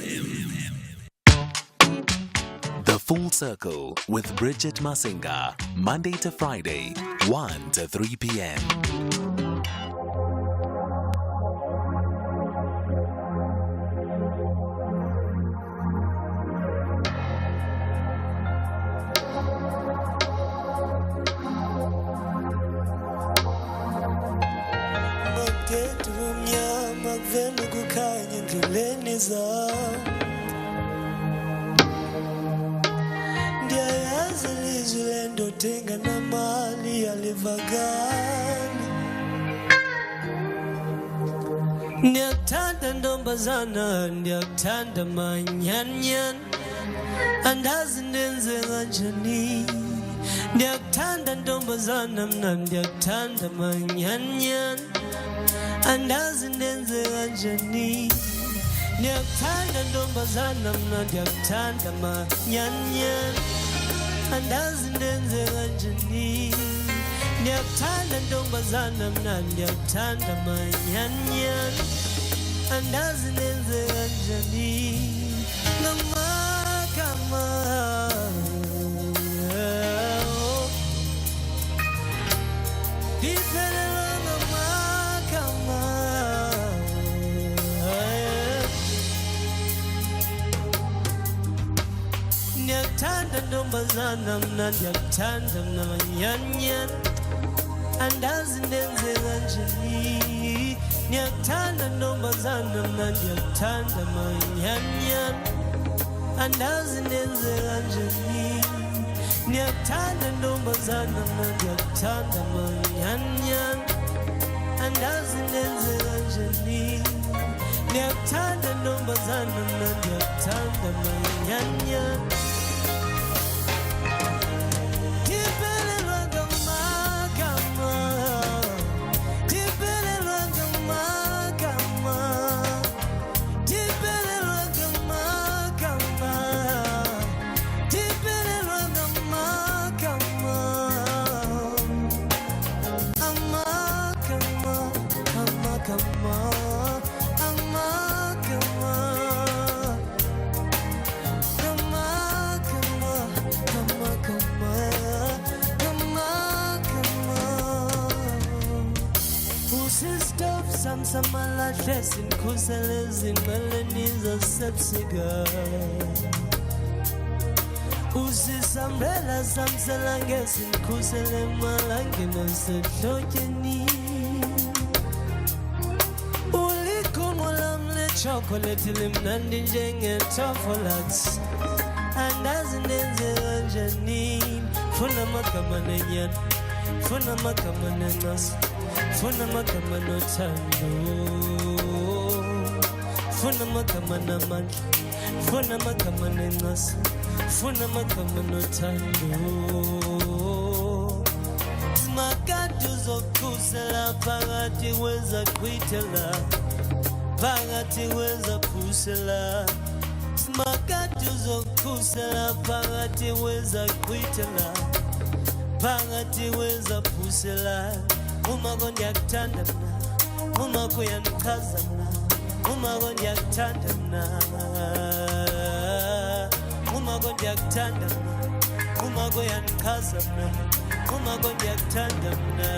Speaker 7: The Full Circle with Bridget Masinga, Monday to Friday, 1 to 3 p.m.
Speaker 13: Tenga na mali alivagani, ndiyakuthanda ntombazana, ndiyakuthanda manyanyan, andazi ndenze kanjani. Ndiyakuthanda ntombazana, mna ndiyakuthanda manyanyan, andazi ndenze kanjani. Ndiyakuthanda ntombazana, mna ndiyakuthanda manyanyan, andazi ndenze kanjani. Ndiyakuthanda ntombazana, mna ndiyakuthanda manyanyan, andazi ndenze kanjani. Ngamakama ndiphelelwa ngamakama, ndiyakuthanda ntombazana, mna ndiyakuthanda mna manyanyan, andazi ndenze kanjani. Ndiyakuthanda ntombazana, mna ndiyakuthanda manyanyan, andazi ndenze kanjani. Ndiyakuthanda ntombazana, mna ndiyakuthanda manyanyan, andazi ndenze kanjani. Ndiyakuthanda ntombazana, mna ndiyakuthanda manyanyan. Samala dressing kuselezi meleniza sepsiga, usisamrela samselangesi kusele malangena sedlokeni, ulikungola mle chocolate limnandi njenge tofolax, andazi ndenze kanjani. Funa makama nenyan, funa makama nenas, funa makama nothando, funa makama namandla, funa makama nenas, funa makama nothando. Zimakaduzo uzokhusela phakathi kwezaqhwithela phakathi kwezaphusela simakade uzokhusela phakathi kwezaqhwithela phakathi kwezaphusela uma kondiyakuthanda mna uma kuyandichaza mna uma kondiyakuthanda mna uma kondiyakuthanda mna uma kuyandichaza mna uma kondiyakuthanda mna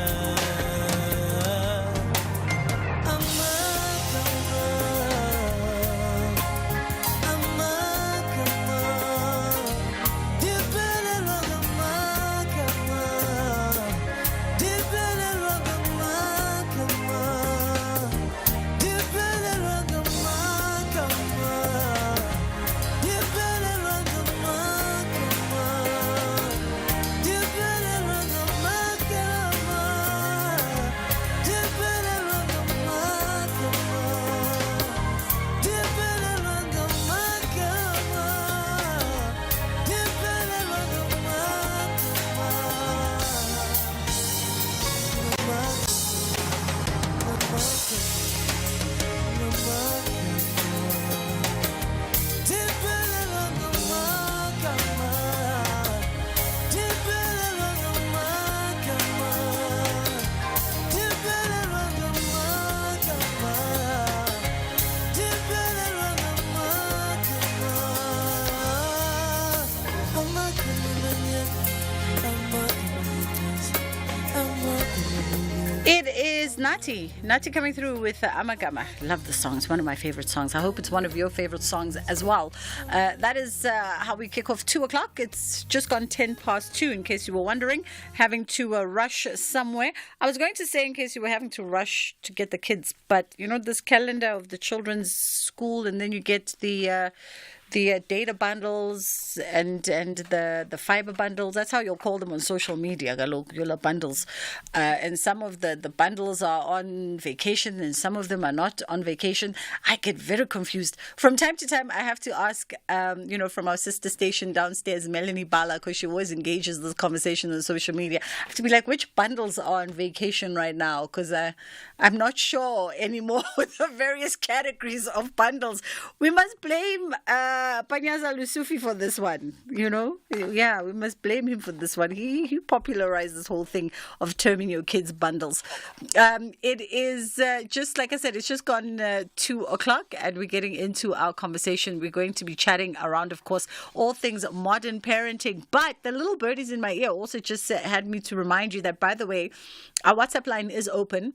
Speaker 14: It is Nati coming through with Amagama. Love the song. It's one of my favorite songs. I hope it's one of your favorite songs as well. That is how we kick off 2 o'clock. It's just gone 10 past 2, in case you were wondering, having to rush somewhere. I was going to say in case you were having to rush to get the kids, but you know, this calendar of the children's school, and then you get the data bundles and the fiber bundles. That's how you'll call them on social media, your bundles. And some of the bundles are on vacation and some of them are not on vacation. I get very confused. From time to time, I have to ask, from our sister station downstairs, Melanie Bala, because she always engages this conversation on social media. I have to be like, which bundles are on vacation right now? Because I'm not sure anymore with the various categories of bundles. We must blame Panyaza Lusufi for this one, Yeah, we must blame him for this one. He popularized this whole thing of terming your kids bundles. It is just, like I said, it's just gone 2 o'clock and we're getting into our conversation. We're going to be chatting around, of course, all things modern parenting. But the little birdies in my ear also just had me to remind you that, by the way, our WhatsApp line is open.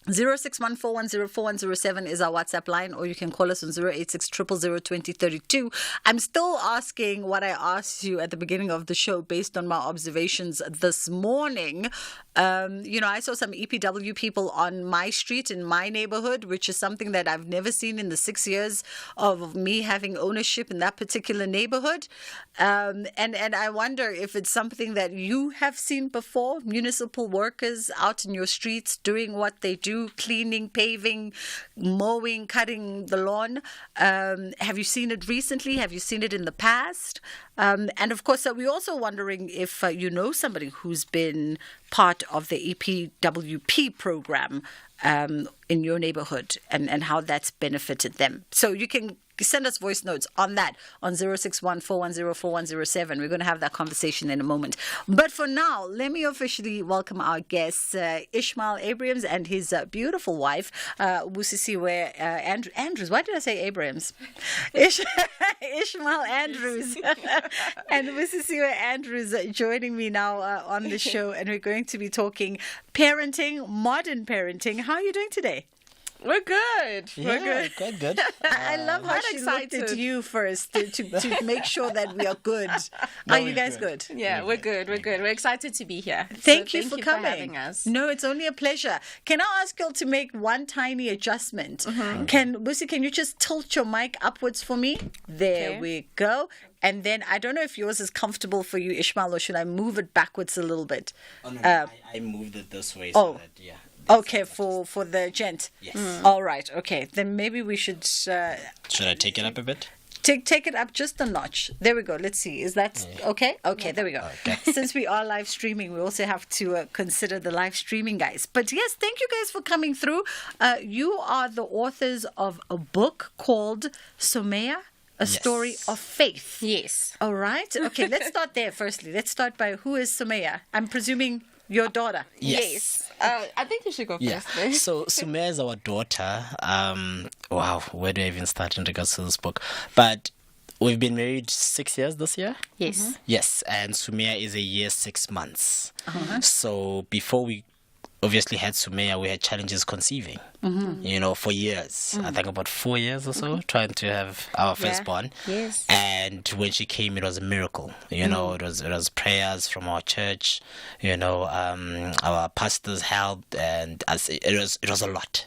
Speaker 14: 0614104107 is our WhatsApp line, or you can call us on 086002032. I'm still asking what I asked you at the beginning of the show based on my observations this morning. I saw some EPW people on my street in my neighborhood, which is something that I've never seen in the 6 years of me having ownership in that particular neighborhood. And I wonder if it's something that you have seen before, municipal workers out in your streets doing what they do, cleaning, paving, mowing, cutting the lawn. Have you seen it recently? Have you seen it in the past? And of course, we're also wondering if you know somebody who's been part of the EPWP program in your neighborhood and how that's benefited them. So you can send us voice notes on that on 0614104107. We're going to have that conversation in a moment. But for now, let me officially welcome our guests, Ishmael Abrahams and his beautiful wife, Busisiwe Andrews. Why did I say Abrahams? Ishmael Andrews and Busisiwe Andrews joining me now on the show, and we're going to be talking parenting, modern parenting. How are you doing today?
Speaker 15: We're good.
Speaker 16: Yeah,
Speaker 15: we're
Speaker 16: quite good.
Speaker 14: I love how she looked at you first to make sure that we are good. Are you guys good?
Speaker 15: Yeah, we're good. We're good. We're excited to be here.
Speaker 14: Thank you for coming.
Speaker 15: For having us.
Speaker 14: No, it's only a pleasure. Can I ask you to make one tiny adjustment? Mm-hmm. Can you just tilt your mic upwards for me? There we go. And then I don't know if yours is comfortable for you, Ishmael, or should I move it backwards a little bit?
Speaker 16: Oh, no, I moved it this way so that, yeah.
Speaker 14: Okay, for the gent.
Speaker 16: Yes.
Speaker 14: All right. Okay, then maybe we should.
Speaker 16: Should I take it up a bit?
Speaker 14: Take it up just a notch. There we go. Let's see. Is that okay? Okay, there we go.
Speaker 16: Okay.
Speaker 14: Since we are live streaming, we also have to consider the live streaming guys. But yes, thank you guys for coming through. You are the authors of a book called Sumaya, A Story of Faith.
Speaker 15: Yes.
Speaker 14: All right. Okay, let's start there firstly. Let's start by who is Sumaya? I'm presuming your daughter.
Speaker 15: Yes. I think you should go first.
Speaker 16: So Sumaya is our daughter. Wow, where do I even start in regards to this book? But we've been married 6 years this year.
Speaker 15: Yes.
Speaker 14: Mm-hmm.
Speaker 16: Yes, and Sumaya is a year 6 months. So before we obviously had Sumaya, we had challenges conceiving. For years. I think about 4 years or so, trying to have our firstborn.
Speaker 15: Yes.
Speaker 16: And when she came, it was a miracle. It was prayers from our church. Our pastors helped, and it was a lot.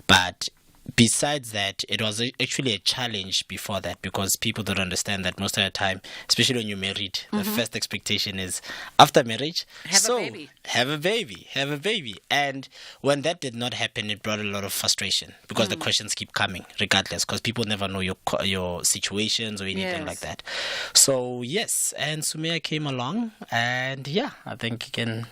Speaker 16: But besides that, it was actually a challenge before that, because people don't understand that most of the time, especially when you're married, the first expectation is after marriage,
Speaker 14: Have a
Speaker 16: baby. And when that did not happen, it brought a lot of frustration, because the questions keep coming regardless, because people never know your situations or anything like that. So yes, and Sumaya came along, and I think you can...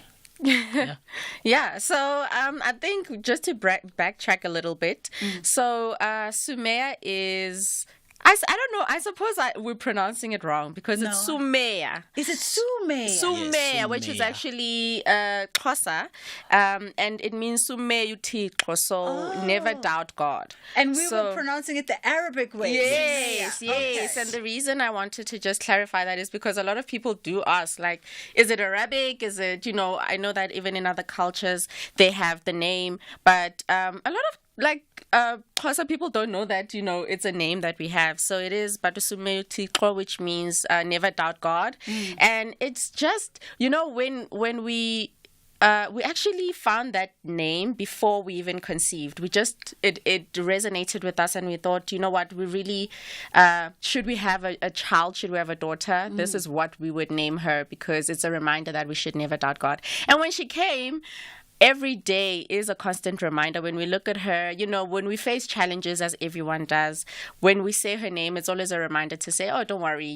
Speaker 15: So I think just to backtrack a little bit. So Sumaya is... I don't know. I suppose we're pronouncing it wrong, because it's Sumaya.
Speaker 14: Is it Sumaya?
Speaker 15: Sumaya, which is actually Xhosa, and it means Sumeya uThixo, so never doubt God.
Speaker 14: And we were pronouncing it the Arabic way.
Speaker 15: Yes.
Speaker 14: Okay.
Speaker 15: And the reason I wanted to just clarify that is because a lot of people do ask, like, is it Arabic? Is it, I know that even in other cultures they have the name, but a lot of Xhosa people don't know that, it's a name that we have. So it is Sumeya uThixo, which means never doubt God. And it's just, when we actually found that name before we even conceived. It resonated with us, and we thought, you know what, we really, should we have a child, should we have a daughter, this is what we would name her, because it's a reminder that we should never doubt God. And when she came, every day is a constant reminder. When we look at her, when we face challenges, as everyone does, when we say her name, it's always a reminder to say, oh, don't worry,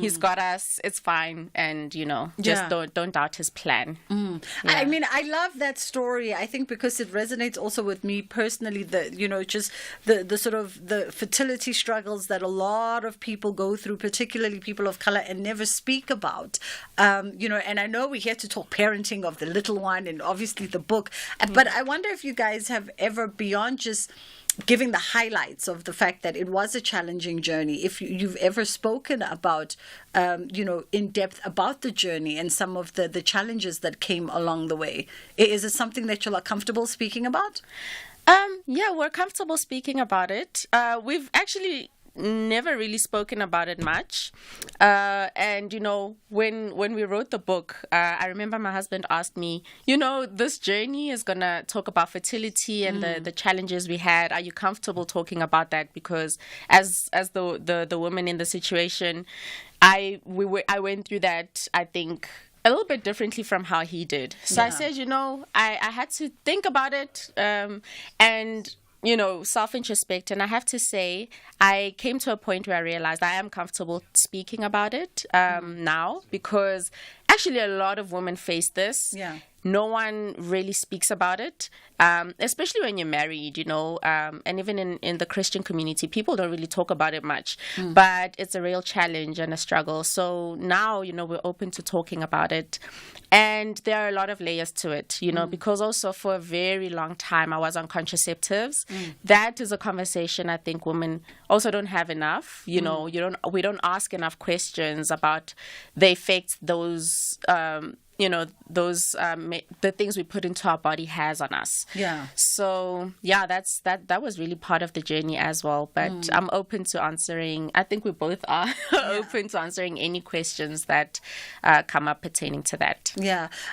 Speaker 15: he's got us, it's fine. And, just don't doubt his plan.
Speaker 14: I mean, I love that story, I think, because it resonates also with me personally, just the sort of the fertility struggles that a lot of people go through, particularly people of color, and never speak about. And I know we're here to talk parenting of the little one, and obviously the book, but I wonder if you guys have ever, beyond just giving the highlights of the fact that it was a challenging journey, if you've ever spoken about in depth about the journey and some of the challenges that came along the way. Is it something that you're comfortable speaking about?
Speaker 15: We're comfortable speaking about it. We've actually never really spoken about it much, and when we wrote the book, I remember my husband asked me, this journey is gonna talk about fertility and the challenges we had. Are you comfortable talking about that? Because as the woman in the situation, I went through that, I think, a little bit differently from how he did. So I said, I had to think about it, and self-introspect. And I have to say, I came to a point where I realized I am comfortable speaking about it now, because actually a lot of women face this. No one really speaks about it, especially when you're married, and even in the Christian community, people don't really talk about it much, but it's a real challenge and a struggle. So now, we're open to talking about it. And there are a lot of layers to it, because also for a very long time I was on contraceptives. That is a conversation I think women also don't have enough. We don't ask enough questions about the effects those the things we put into our body has on us. So that was really part of the journey as well. But I'm open to answering. I think we both are open to answering any questions that come up pertaining to that.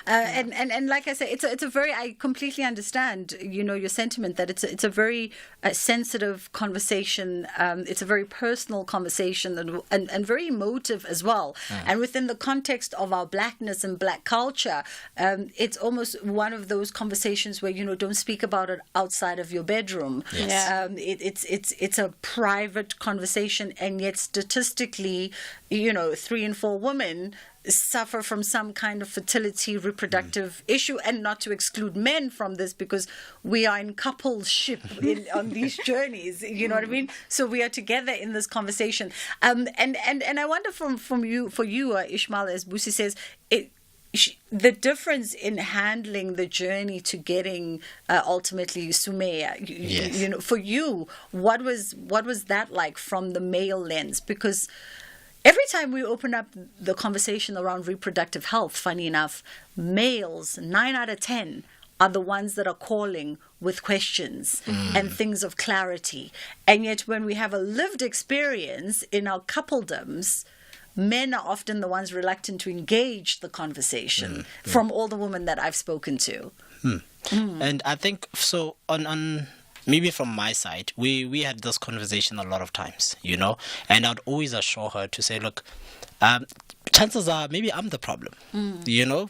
Speaker 14: And like I say, it's a very, I completely understand your sentiment that it's a very sensitive conversation. It's a very personal conversation and very emotive as well. And within the context of our blackness and black culture, culture, it's almost one of those conversations where, don't speak about it outside of your bedroom.
Speaker 15: Yes. Yeah.
Speaker 14: It's a private conversation, and yet statistically, 3 in 4 women suffer from some kind of fertility reproductive issue, and not to exclude men from this, because we are in coupleship on these journeys, you know what I mean? So we are together in this conversation, and I wonder for you Ishmael, as Busi says, the difference in handling the journey to getting ultimately Sumaya.
Speaker 16: Yes.
Speaker 14: For you, what was that like from the male lens? Because every time we open up the conversation around reproductive health, funny enough, males, 9 out of 10, are the ones that are calling with questions and things of clarity. And yet when we have a lived experience in our coupledoms, men are often the ones reluctant to engage the conversation from all the women that I've spoken to.
Speaker 16: And I think, so on maybe from my side, we had this conversation a lot of times, and I'd always assure her to say, look, chances are maybe I'm the problem,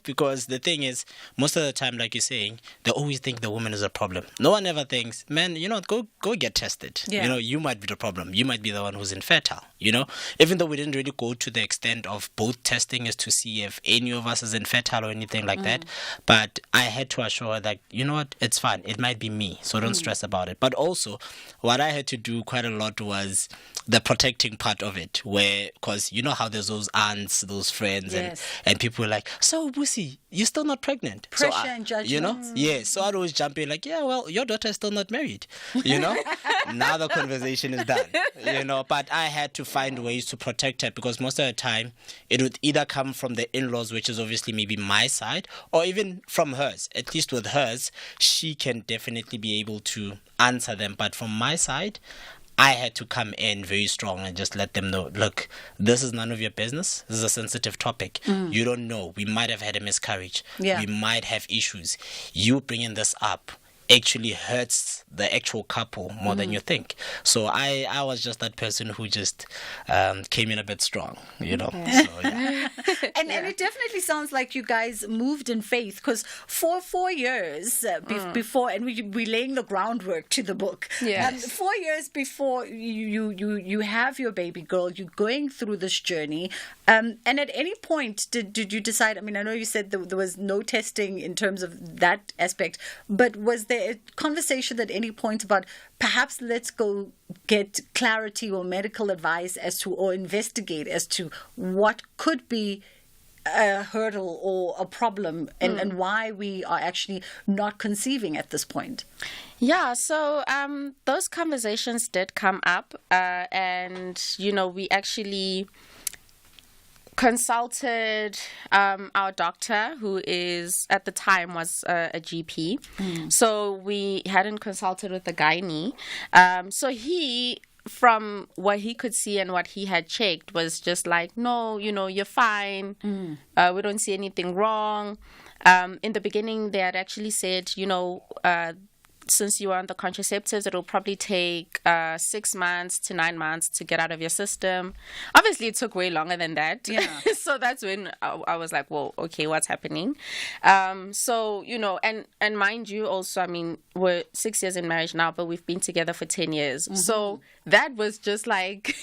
Speaker 16: because the thing is, most of the time, like you're saying, they always think the woman is a problem. No one ever thinks, man, go get tested.
Speaker 14: Yeah.
Speaker 16: You might be the problem. You might be the one who's infertile, even though we didn't really go to the extent of both testing as to see if any of us is infertile or anything like that. But I had to assure her that, you know what, it's fine. It might be me, so don't stress about it. But also, what I had to do quite a lot was the protecting part of it, where, because you know how there's those aunts, those friends, and people were like, so Busi, you're still not pregnant?
Speaker 14: Pressure and judgment.
Speaker 16: Yeah, so I'd always jump in like, yeah, well, your daughter is still not married, Now the conversation is done, but I had to find ways to protect her, because most of the time it would either come from the in-laws, which is obviously maybe my side, or even from hers. At least with hers, she can definitely be able to answer them, but from my side, I had to come in very strong and just let them know, look, this is none of your business. This is a sensitive topic. You don't know. We might have had a miscarriage.
Speaker 14: Yeah.
Speaker 16: We might have issues. You bringing this up actually hurts the actual couple more than you think. So I was just that person who just came in a bit strong, So, yeah.
Speaker 14: And it definitely sounds like you guys moved in faith, because for 4 years before, and we laying the groundwork to the book.
Speaker 15: Yes.
Speaker 14: 4 years before you have your baby girl, you're going through this journey. And at any point, did you decide? I mean, I know you said there was no testing in terms of that aspect, but was there a conversation at any point about perhaps let's go get clarity or medical advice or investigate as to what could be a hurdle or a problem, and why we are actually not conceiving at this point?
Speaker 15: Yeah, so those conversations did come up, and we actually consulted our doctor, who is at the time was a GP. So we hadn't consulted with the gynae. So he, from what he could see and what he had checked, was just like, no, you're fine. We don't see anything wrong. In the beginning, they had actually said, since you are on the contraceptives, it'll probably take 6 months to 9 months to get out of your system. Obviously, it took way longer than that.
Speaker 14: Yeah.
Speaker 15: So that's when I was like, well, okay, what's happening? So, and mind you, also, I mean, we're 6 years in marriage now, but we've been together for 10 years. So that was just like,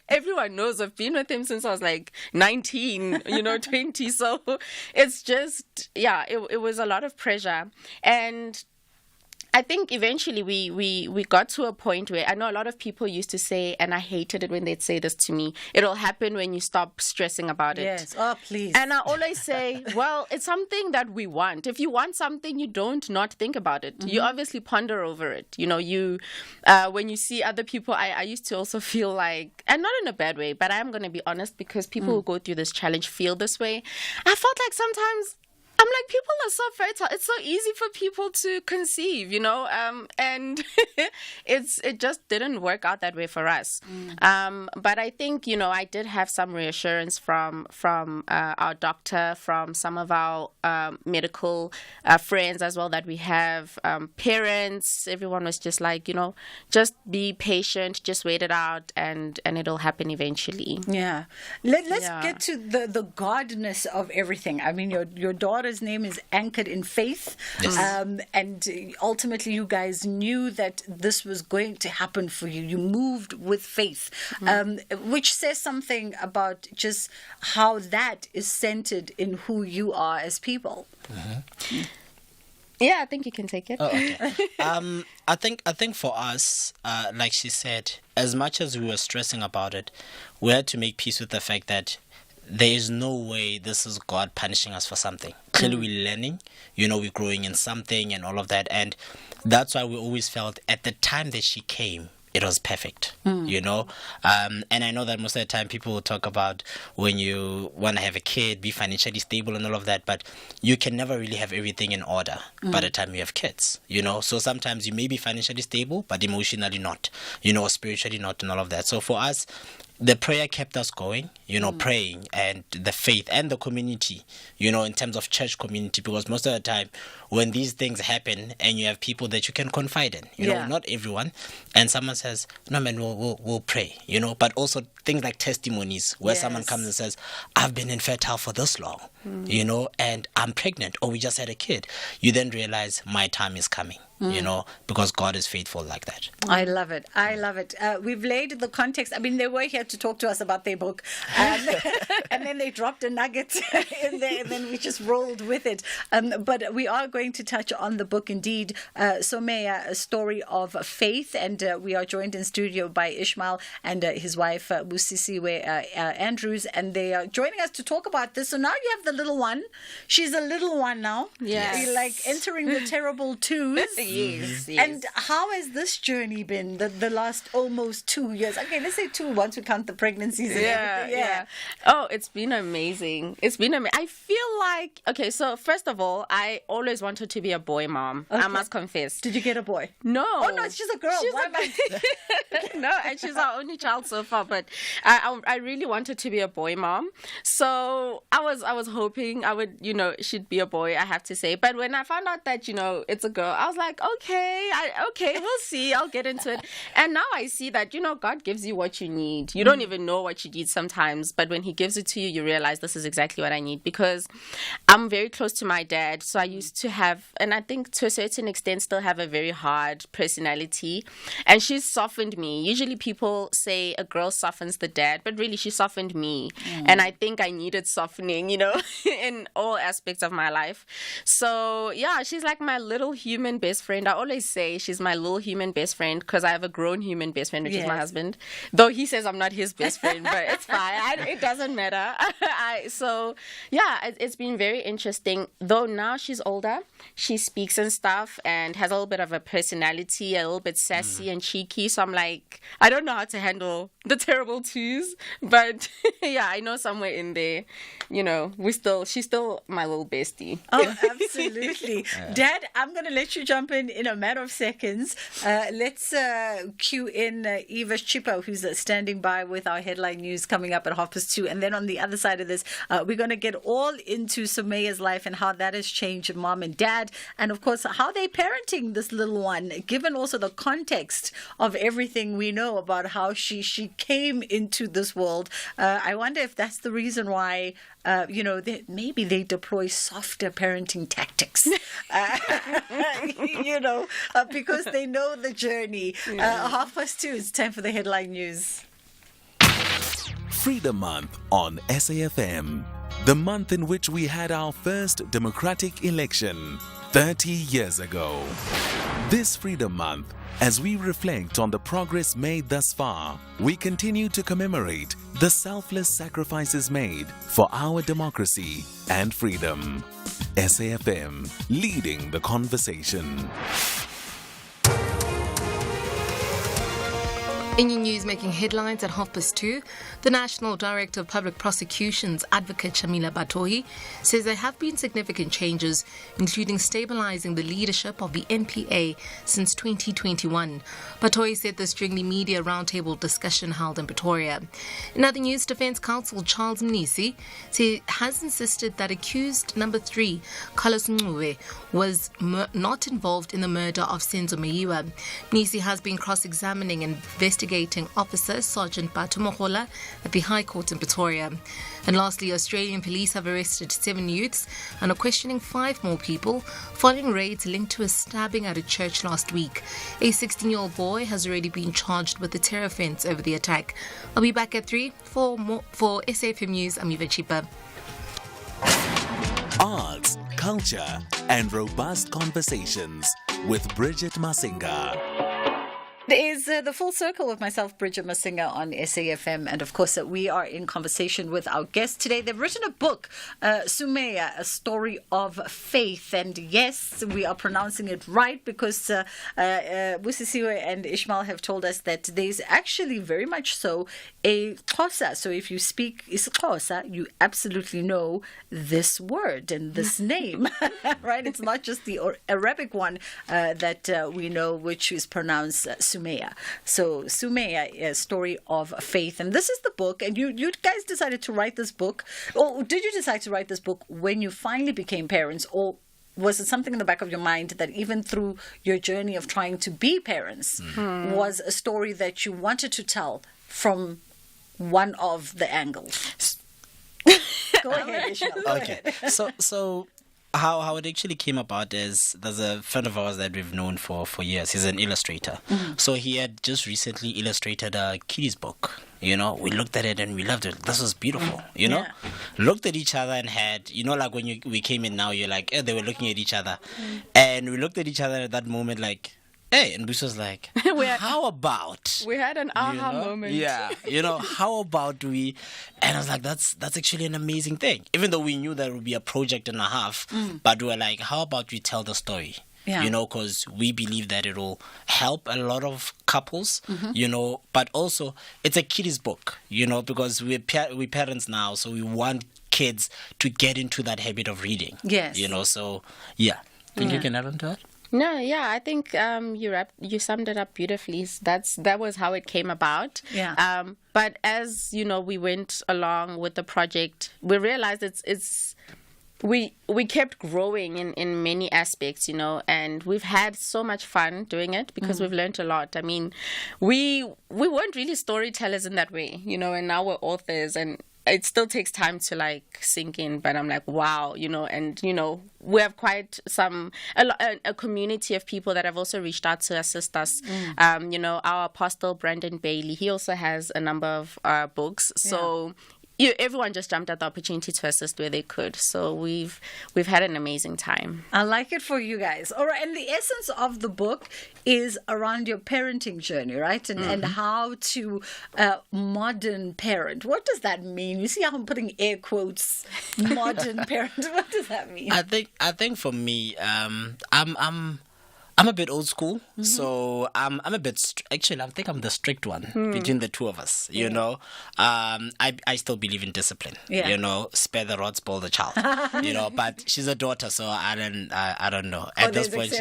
Speaker 15: everyone knows I've been with him since I was like 19, 20. So it's just, it was a lot of pressure. And I think eventually we got to a point where I know a lot of people used to say, and I hated it when they'd say this to me, it'll happen when you stop stressing about it.
Speaker 14: Yes, oh please.
Speaker 15: And I always say, well, it's something that we want. If you want something, you don't not think about it. You obviously ponder over it. When you see other people, I used to also feel like, and not in a bad way, but I am going to be honest, because people who go through this challenge feel this way. I felt like sometimes I'm like, people are so fertile. It's so easy for people to conceive, and it just didn't work out that way for us. But I think, I did have some reassurance from our doctor, from some of our medical friends as well that we have, parents. Everyone was just like, just be patient, just wait it out, and it'll happen eventually.
Speaker 14: Yeah. Let's get to the godness of everything. I mean, your daughter's name is Anchored in Faith.
Speaker 16: Yes.
Speaker 14: And ultimately you guys knew that this was going to happen for you. You moved with faith, which says something about just how that is centered in who you are as people.
Speaker 15: Yeah, I think you can take it.
Speaker 16: Oh, okay. I think for us, like she said, as much as we were stressing about it, we had to make peace with the fact that there is no way this is God punishing us for something. Clearly we're learning, we're growing in something and all of that. And that's why we always felt at the time that she came, it was perfect, And I know that most of the time people will talk about when you want to have a kid, be financially stable and all of that, but you can never really have everything in order by the time you have kids, So sometimes you may be financially stable, but emotionally not, or spiritually not and all of that. So for us, the prayer kept us going, praying, and the faith and the community, in terms of church community, because most of the time when these things happen and you have people that you can confide in, not everyone, and someone says, no man, we'll pray, but also things like testimonies where someone comes and says, I've been infertile for this long, and I'm pregnant, or we just had a kid. You then realize my time is coming. Because God is faithful like that.
Speaker 14: I love it. We've laid the context. I mean, they were here to talk to us about their book, and then they dropped a nugget in there, and then we just rolled with it. But we are going to touch on the book indeed, Somea, A Story of Faith, and we are joined in studio by Ishmael and his wife, Busisiwe Andrews, and they are joining us to talk about this. So now you have the little one. She's a little one now.
Speaker 15: Yes.
Speaker 14: You're like entering the terrible twos.
Speaker 15: Yes.
Speaker 14: And how has this journey been the last almost 2 years? Okay, let's say 2 once we count the pregnancies and everything.
Speaker 15: Yeah. Oh, it's been amazing. I feel like, okay, so first of all, I always wanted to be a boy mom. Okay. I must confess.
Speaker 14: Did you get a boy?
Speaker 15: No.
Speaker 14: Oh, no, she's a girl.
Speaker 15: No, and she's our only child so far, but I really wanted to be a boy mom. So I was hoping I would, she'd be a boy, I have to say. But when I found out that, it's a girl, I was like, okay, we'll see. I'll get into it. And now I see that, God gives you what you need. You don't even know what you need sometimes, but when he gives it to you, you realize this is exactly what I need, because I'm very close to my dad. So I used to have, and I think to a certain extent still have, a very hard personality, and she's softened me. Usually people say a girl softens the dad, but really she softened me. And I think I needed softening, in all aspects of my life. So yeah, she's like my little human best friend. I always say she's my little human best friend because I have a grown human best friend, which is my husband. Though he says I'm not his best friend, but it's fine. It doesn't matter. So yeah, it's been very interesting. Though now she's older, she speaks and stuff and has a little bit of a personality, a little bit sassy and cheeky. So I'm like, I don't know how to handle the terrible twos, but yeah, I know somewhere in there, she's still my little bestie.
Speaker 14: Oh, absolutely. Dad, I'm going to let you jump in a matter of seconds. Let's cue in Eva Chipo, who's standing by with our headline news coming up at 2:30. And then on the other side of this, we're going to get all into Somea's life and how that has changed mom and dad. And of course, how they're parenting this little one, given also the context of everything we know about how she came into this world. I wonder if that's the reason why maybe they deploy softer parenting tactics, because they know the journey. 2:30, it's time for the headline news.
Speaker 7: Freedom Month on SAFM, the month in which we had our first democratic election 30 years ago. This Freedom Month, as we reflect on the progress made thus far, we continue to commemorate the selfless sacrifices made for our democracy and freedom. SAFM, leading the conversation.
Speaker 2: In your news making headlines at 2:30, the National Director of Public Prosecutions, Advocate Shamila Batohi, says there have been significant changes, including stabilizing the leadership of the NPA since 2021. Batohi said this during the media roundtable discussion held in Pretoria. In other news, Defence Counsel Charles Mnisi has insisted that accused number 3, Carlos Ngcuwe, was not involved in the murder of Senzo Meyiwa. Mnisi has been cross-examining and investigating officer Sergeant Batu Mohola at the High Court in Pretoria. And lastly, Australian police have arrested 7 youths and are questioning 5 more people following raids linked to a stabbing at a church last week. A 16-year-old boy has already been charged with a terror offence over the attack. I'll be back at 3 for SAFM News. I'm Eva Chipa.
Speaker 7: Arts, culture, and robust conversations with Bridget Masinga.
Speaker 14: It is the full circle with myself, Bridget Masinga, on SAFM. And of course, we are in conversation with our guests today. They've written a book, Sumeya, A Story of Faith. And yes, we are pronouncing it right because Busisiwe and Ishmael have told us that there's actually very much so a Xhosa. So if you speak isiXhosa, you absolutely know this word and this name, right? It's not just the Arabic one that we know, which is pronounced Sumeya. So Sumeya, A Story of Faith. And this is the book. And you guys decided to write this book. Or did you decide to write this book when you finally became parents? Or was it something in the back of your mind that even through your journey of trying to be parents was a story that you wanted to tell from one of the angles? Go ahead, Ishmael.
Speaker 16: Okay. So how it actually came about is there's a friend of ours that we've known for years. He's an illustrator. So he had just recently illustrated a kiddies book. We looked at it and we loved it. This was beautiful, Looked at each other and had, like when we came in now, you're like, they were looking at each other. And we looked at each other at that moment like, hey, and Bruce was like, how about...
Speaker 15: We had an aha moment.
Speaker 16: Yeah, how about we... And I was like, that's actually an amazing thing. Even though we knew that it would be a project and a half, but we were like, how about we tell the story? Yeah. Because we believe that it'll help a lot of couples, but also it's a kiddies book, because we're parents now, so we want kids to get into that habit of reading.
Speaker 14: Yes.
Speaker 16: So, yeah. Think you can add on to it?
Speaker 15: No, yeah, I think you summed it up beautifully. That was how it came about.
Speaker 14: Yeah.
Speaker 15: But as we went along with the project, we realized we kept growing in many aspects, and we've had so much fun doing it because we've learned a lot. I mean, we weren't really storytellers in that way, and now we're authors, and it still takes time to sink in, but I'm like, wow, and we have quite a community of people that have also reached out to assist us. Our apostle Brandon Bailey, he also has a number of books. So everyone just jumped at the opportunity to assist where they could. So we've had an amazing time.
Speaker 14: I like it for you guys. All right, and the essence of the book is around your parenting journey, right? And how to modern parent. What does that mean? You see how I'm putting air quotes, modern parent. What does that mean?
Speaker 16: I think for me, I'm a bit old school, so I'm a bit... Actually, I think I'm the strict one between the two of us, I still believe in discipline, spare the rod, spoil the child, but she's a daughter, so I don't know. At this point,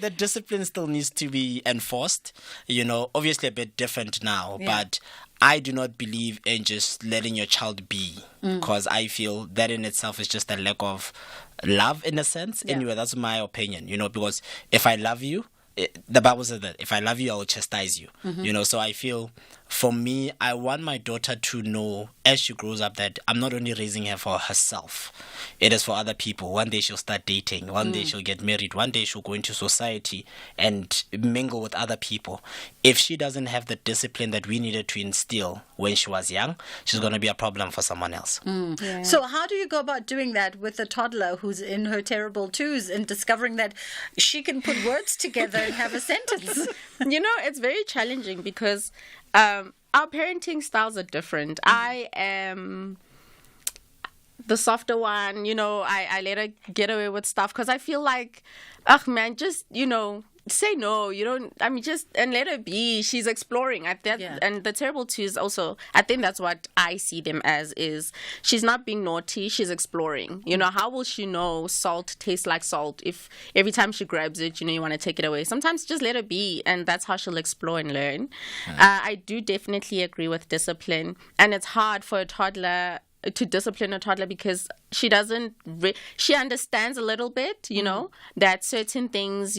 Speaker 16: the discipline still needs to be enforced, obviously a bit different now, but I do not believe in just letting your child be, because I feel that in itself is just a lack of love in a sense. Anyway, that's my opinion, because if I love you, the Bible says that if I love you, I will chastise you, so I feel for me, I want my daughter to know as she grows up that I'm not only raising her for herself, it is for other people. One day she'll start dating, one day she'll get married, one day she'll go into society and mingle with other people. If she doesn't have the discipline that we needed to instill when she was young, she's going to be a problem for someone else.
Speaker 14: Yeah. So how do you go about doing that with a toddler who's in her terrible twos and discovering that she can put words together and have a sentence?
Speaker 15: It's very challenging because our parenting styles are different. I am the softer one, I let her get away with stuff because I feel like, just, say no. You don't. I mean, just and let her be. She's exploring. And the terrible two is also. I think that's what I see them as. Is she's not being naughty. She's exploring. You know, how will she know salt tastes like salt if every time she grabs it, you want to take it away? Sometimes just let her be, and that's how she'll explore and learn. I do definitely agree with discipline, and it's hard for a toddler to discipline a toddler because she doesn't she understands a little bit, that certain things,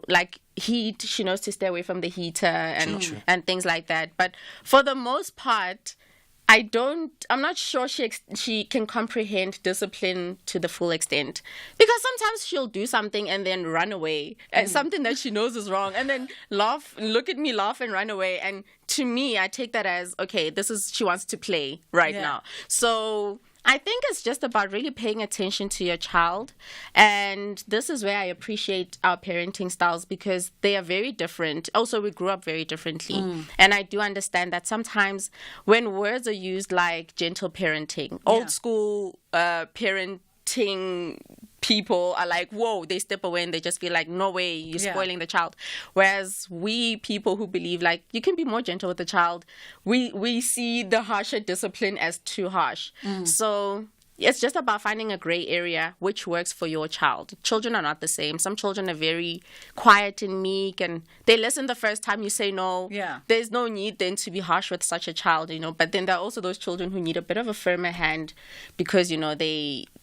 Speaker 15: like heat, she knows to stay away from the heater and things like that. But for the most part, I'm not sure she can comprehend discipline to the full extent, because sometimes she'll do something and then run away, something that she knows is wrong, and then look at me, laugh and run away. And to me, I take that as, okay, she wants to play right now. So I think it's just about really paying attention to your child. And this is where I appreciate our parenting styles, because they are very different. Also, we grew up very differently. And I do understand that sometimes when words are used like gentle parenting, old school parenting people are like, whoa, they step away and they just feel like, no way, you're spoiling the child. Whereas we people who believe like you can be more gentle with the child, we see the harsher discipline as too harsh. So it's just about finding a gray area which works for your child. Children are not the same. Some children are very quiet and meek, and they listen the first time you say no. There's no need then to be harsh with such a child, But then there are also those children who need a bit of a firmer hand because,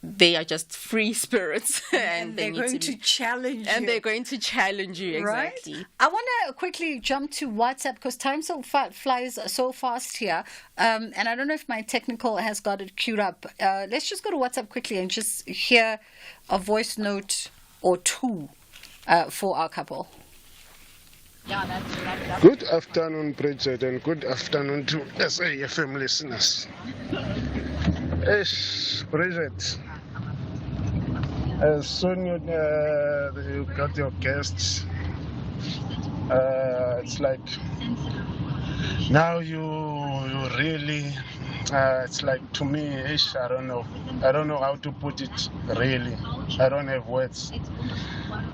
Speaker 15: they are just free spirits.
Speaker 14: and they're going to challenge you.
Speaker 15: And they're going to challenge you, exactly.
Speaker 14: Right? I want to quickly jump to WhatsApp because time flies so fast here. And I don't know if my technical has got it queued up. Let's just go to WhatsApp quickly and just hear a voice note or two for our couple.
Speaker 17: Good afternoon, Bridget, and good afternoon to SAFM listeners. Bridget, as soon as you got your guests, it's like now you really, it's like, to me, I don't know how to put it, really. I don't have words.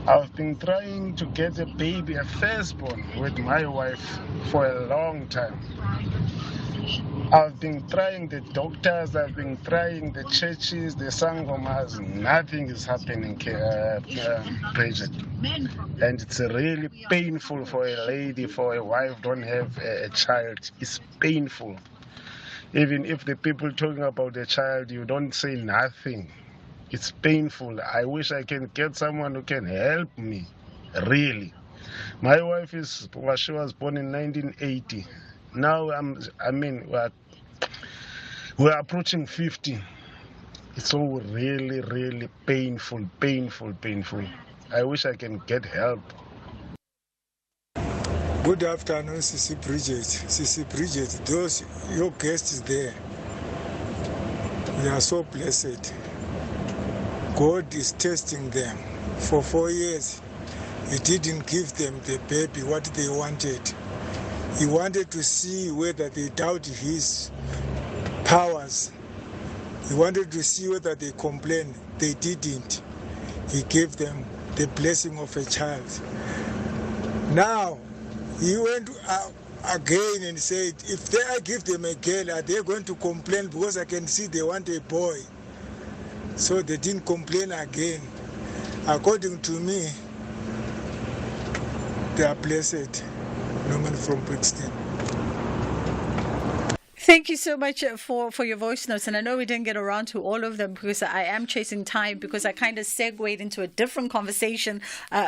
Speaker 17: I've been trying to get a baby, a firstborn, with my wife for a long time. I've been trying the doctors, I've been trying the churches, the sangomas. Nothing is happening, Bridget. And it's really painful for a lady, for a wife, don't have a child. It's painful. Even if the people talking about the child, you don't say nothing. It's painful. I wish I can get someone who can help me, really. My wife she was born in 1980. Now we're approaching 50. It's all really, really painful. I wish I can get help.
Speaker 18: Good afternoon, Sissy Bridget. Sissy Bridget, your guests there, they are so blessed. God is testing them. For 4 years, He didn't give them the baby what they wanted. He wanted to see whether they doubt His powers. He wanted to see whether they complain. They didn't. He gave them the blessing of a child. Now, He went again and said, if I give them a girl, are they going to complain? Because I can see they want a boy. So they didn't complain again. According to me, they are blessed. Norman from Brixton.
Speaker 14: Thank you so much for your voice notes. And I know we didn't get around to all of them because I am chasing time, because I kind of segued into a different conversation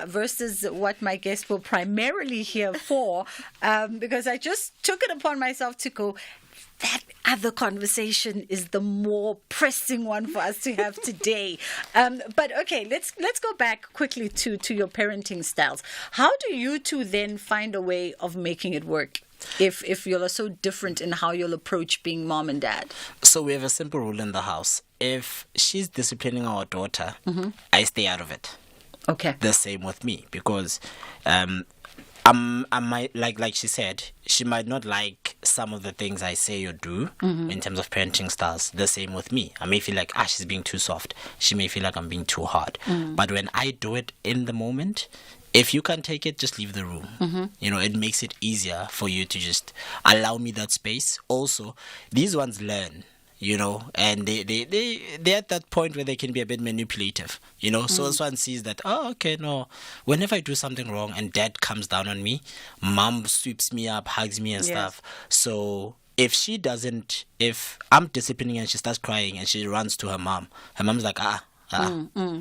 Speaker 14: versus what my guests were primarily here for, because I just took it upon myself to go, that other conversation is the more pressing one for us to have today. But okay, let's go back quickly to your parenting styles. How do you two then find a way of making it work? If you're so different in how you'll approach being mom and dad?
Speaker 16: So we have a simple rule in the house. If she's disciplining our daughter, I stay out of it.
Speaker 14: Okay.
Speaker 16: The same with me, because I might, like she said, she might not like some of the things I say or do in terms of parenting styles. The same with me. I may feel like, she's being too soft. She may feel like I'm being too hard. But when I do it in the moment, if you can't take it, just leave the room. You know, it makes it easier for you to just allow me that space. Also, these ones learn, you know, and they're at that point where they can be a bit manipulative, you know. So this one sees that, oh, okay, no, whenever I do something wrong and dad comes down on me, mom sweeps me up, hugs me and stuff. So if I'm disciplining and she starts crying and she runs to her mom's like,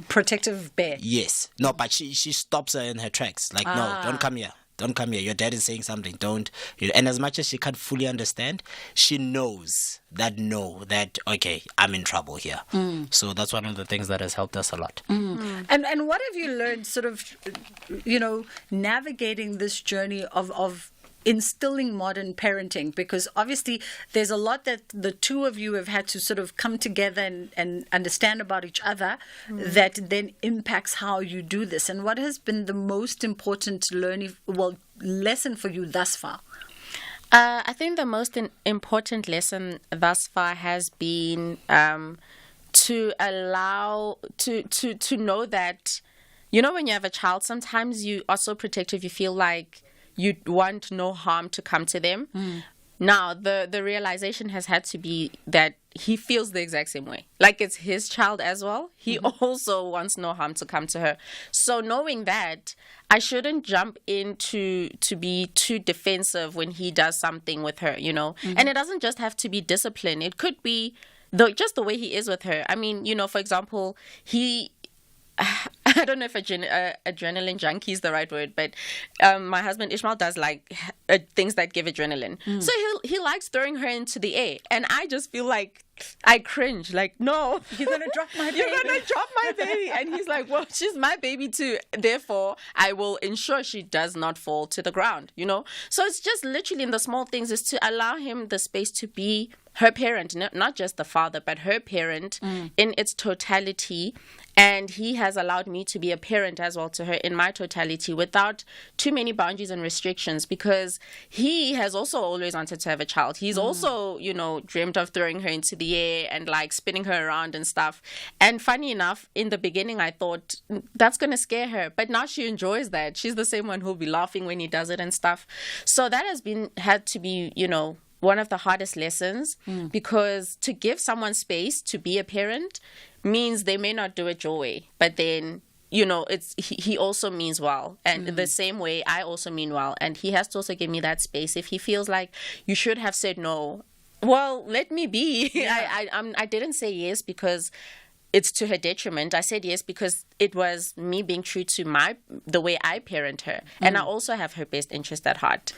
Speaker 14: protective bear.
Speaker 16: Yes. No, but she stops her in her tracks. Like, no, don't come here. Don't come here. Your dad is saying something. Don't. You know, and as much as she can't fully understand, she knows that okay, I'm in trouble here. So that's one of the things that has helped us a lot.
Speaker 14: And what have you learned, sort of, you know, navigating this journey of instilling modern parenting? Because obviously there's a lot that the two of you have had to sort of come together and understand about each other that then impacts how you do this. And what has been the most important lesson for you thus far?
Speaker 15: I think the most important lesson thus far has been to allow to know that, you know, when you have a child, sometimes you are so protective, you feel like you want no harm to come to them. Now, the realization has had to be that he feels the exact same way. Like, it's his child as well. He also wants no harm to come to her. So knowing that, I shouldn't jump in to be too defensive when he does something with her, you know. And it doesn't just have to be discipline. It could be just the way he is with her. I mean, you know, for example, I don't know if adrenaline junkie is the right word, but my husband Ishmael does like things that give adrenaline. So he likes throwing her into the air, and I just feel like I cringe. Like, no,
Speaker 14: you're gonna drop my baby.
Speaker 15: You're gonna drop my baby. And he's like, well, she's my baby too. Therefore, I will ensure she does not fall to the ground. You know. So it's just literally in the small things is to allow him the space to be her parent, not just the father, but her parent in its totality. And he has allowed me to be a parent as well to her in my totality without too many boundaries and restrictions, because he has also always wanted to have a child. He's also, you know, dreamt of throwing her into the air and like spinning her around and stuff. And funny enough, in the beginning, I thought that's going to scare her. But now she enjoys that. She's the same one who'll be laughing when he does it and stuff. So that had to be, you know, one of the hardest lessons, because to give someone space to be a parent means they may not do it your way, but then, you know, he also means well, and the same way I also mean well, and he has to also give me that space. If he feels like you should have said no, well, let me be. I didn't say yes because it's to her detriment. I said yes because it was me being true to the way I parent her. And I also have her best interest at heart.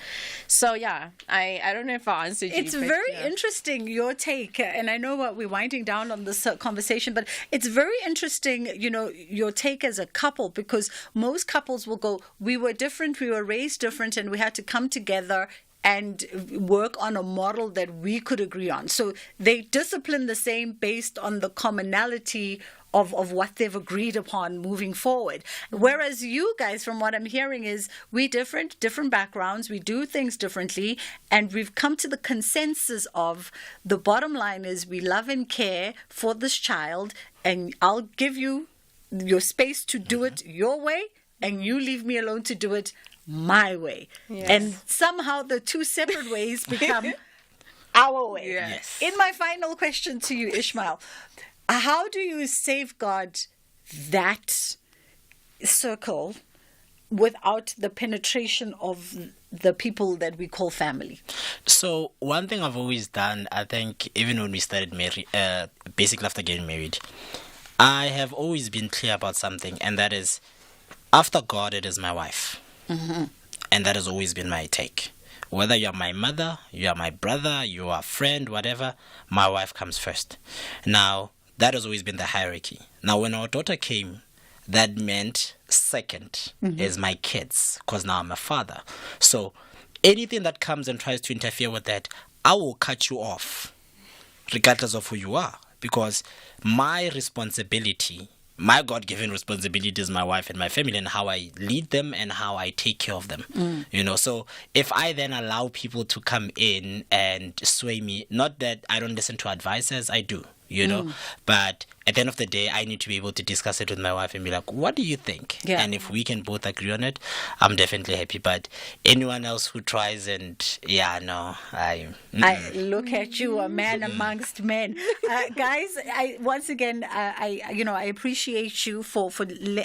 Speaker 15: So, yeah, I don't know if I answered you.
Speaker 14: It's very interesting, your take. And I know we're winding down on this conversation, but it's very interesting, you know, your take as a couple, because most couples will go, we were different, we were raised different, and we had to come together and work on a model that we could agree on. So they discipline the same based on the commonality of what they've agreed upon moving forward. Whereas you guys, from what I'm hearing, is we different backgrounds, we do things differently, and we've come to the consensus of the bottom line is we love and care for this child, and I'll give you your space to do it your way, and you leave me alone to do it my way. Yes. And somehow the two separate ways become our way.
Speaker 15: Yes.
Speaker 14: In my final question to you, Ishmael, how do you safeguard that circle without the penetration of the people that we call family?
Speaker 16: So one thing I've always done, I think, even when we started basically after getting married, I have always been clear about something, and that is, after God, it is my wife. And that has always been my take. Whether you're my mother, you're my brother, you're a friend, whatever, my wife comes first. Now, that has always been the hierarchy. Now, when our daughter came, that meant second is my kids, because now I'm a father. So anything that comes and tries to interfere with that, I will cut you off, regardless of who you are, because my responsibility, my God-given responsibility is my wife and my family, and how I lead them and how I take care of them. You know, so if I then allow people to come in and sway me, not that I don't listen to advisors, I do, you know, but at the end of the day, I need to be able to discuss it with my wife and be like, what do you think?
Speaker 14: Yeah.
Speaker 16: And if we can both agree on it, I'm definitely happy. But anyone else who tries and, I
Speaker 14: look at you, a man amongst men. Guys, once again, I appreciate you for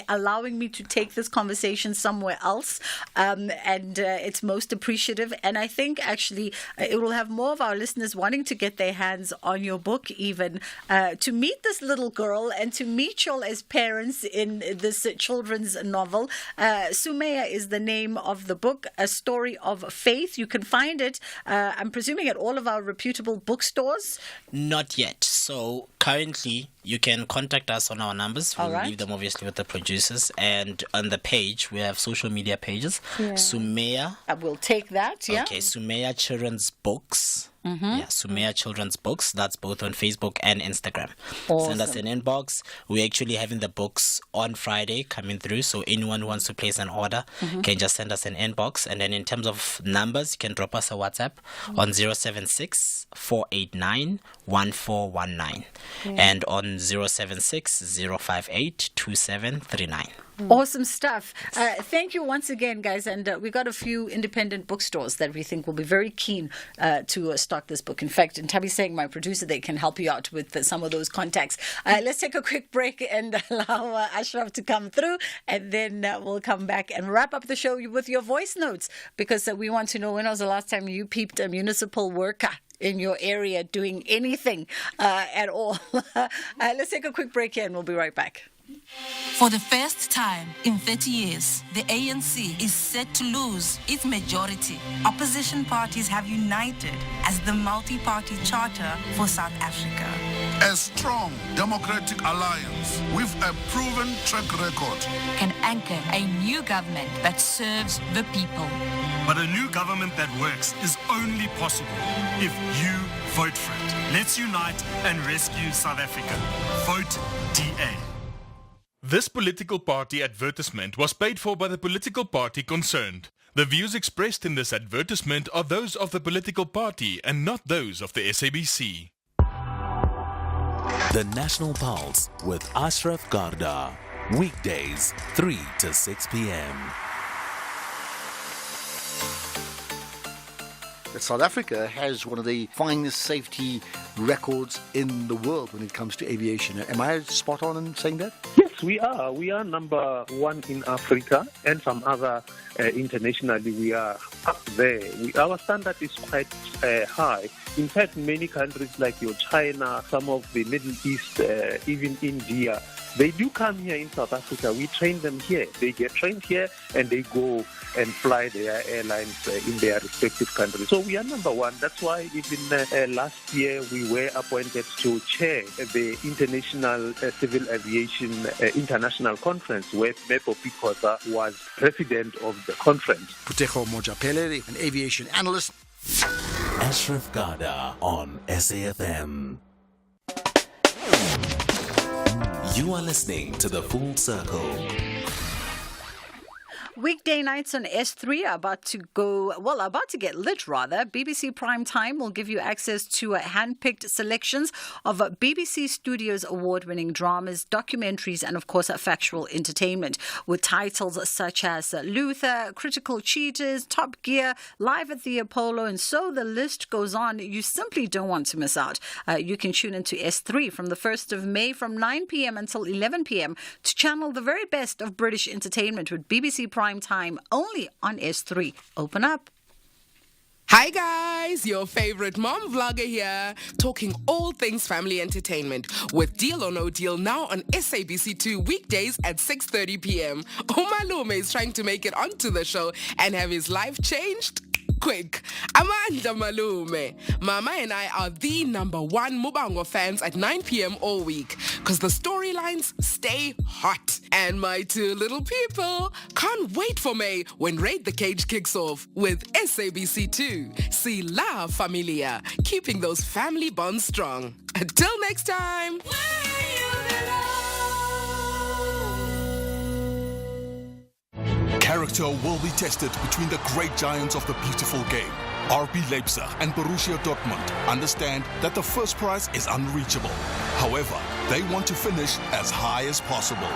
Speaker 14: allowing me to take this conversation somewhere else. And it's most appreciative. And I think actually it will have more of our listeners wanting to get their hands on your book, even to meet this little girl and to meet you all as parents in this children's novel. Sumaya is the name of the book, A Story of Faith. You can find it, I'm presuming, at all of our reputable bookstores.
Speaker 16: Not yet. So currently, you can contact us on our numbers. We'll leave them obviously with the producers. And on the page, we have social media pages.
Speaker 14: Yeah.
Speaker 16: Sumaya.
Speaker 14: I will take that, yeah.
Speaker 16: Okay, Sumaya Children's Books. Mm-hmm. Yeah, Sumaya Children's Books. That's both on Facebook and Instagram.
Speaker 14: Awesome.
Speaker 16: Send us an inbox. We're actually having the books on Friday coming through. So anyone who wants to place an order can just send us an inbox. And then in terms of numbers, you can drop us a WhatsApp on 076 489 1419 and on 076 058 2739.
Speaker 14: Awesome stuff. Thank you once again, guys. And we got a few independent bookstores that we think will be very keen to stock this book. In fact, and Tabi's saying, my producer, they can help you out with some of those contacts. Let's take a quick break and allow Ashraf to come through, and then we'll come back and wrap up the show with your voice notes, because we want to know when was the last time you peeped a municipal worker in your area doing anything at all. Let's take a quick break here and we'll be right back.
Speaker 1: For the first time in 30 years, the ANC is set to lose its majority. Opposition parties have united as the multi-party charter for South Africa.
Speaker 3: A strong democratic alliance with a proven track record
Speaker 1: Can anchor a new government that serves the people.
Speaker 19: But a new government that works is only possible if you vote for it. Let's unite and rescue South Africa. Vote DA.
Speaker 20: This political party advertisement was paid for by the political party concerned. The views expressed in this advertisement are those of the political party and not those of the SABC.
Speaker 7: The National Pulse with Ashraf Garda. Weekdays, 3 to 6 p.m.
Speaker 21: South Africa has one of the finest safety records in the world when it comes to aviation. Am I spot on in saying that?
Speaker 22: Yes, we are. We are number one in Africa, and some other internationally. We are up there. Our standard is quite high. In fact, many countries like your China, some of the Middle East, even India, they do come here in South Africa. We train them here. They get trained here and they go and fly their airlines in their respective countries. So we are number one. That's why even last year we were appointed to chair the International Civil Aviation International Conference, where Mepo Pikosa was president of the conference.
Speaker 21: Putejo Mojapele, an aviation analyst.
Speaker 7: Ashraf Garda on SAFM. You are listening to The Full Circle.
Speaker 14: Weekday nights on S3 are about to get lit rather. BBC Prime Time will give you access to hand-picked selections of BBC Studios award-winning dramas, documentaries, and of course factual entertainment with titles such as Luther, Critical Cheaters, Top Gear, Live at the Apollo, and so the list goes on. You simply don't want to miss out. You can tune into S3 from the 1st of May from 9 p.m. until 11 p.m. to channel the very best of British entertainment with BBC Prime Time only on S3. Open up.
Speaker 23: Hi guys, your favorite mom vlogger here, talking all things family entertainment with Deal or No Deal now on SABC2 weekdays at 6:30 p.m. Umalume is trying to make it onto the show and have his life changed quick. Amanda Malume. Mama and I are the number one Mubango fans at 9 p.m. all week because the storylines stay hot. And my two little people can't wait for May when Raid the Cage kicks off with SABC2. See La Familia, keeping those family bonds strong. Until next time.
Speaker 28: Character will be tested between the great giants of the beautiful game. RB Leipzig and Borussia Dortmund understand that the first prize is unreachable. However, They want to finish as high as possible.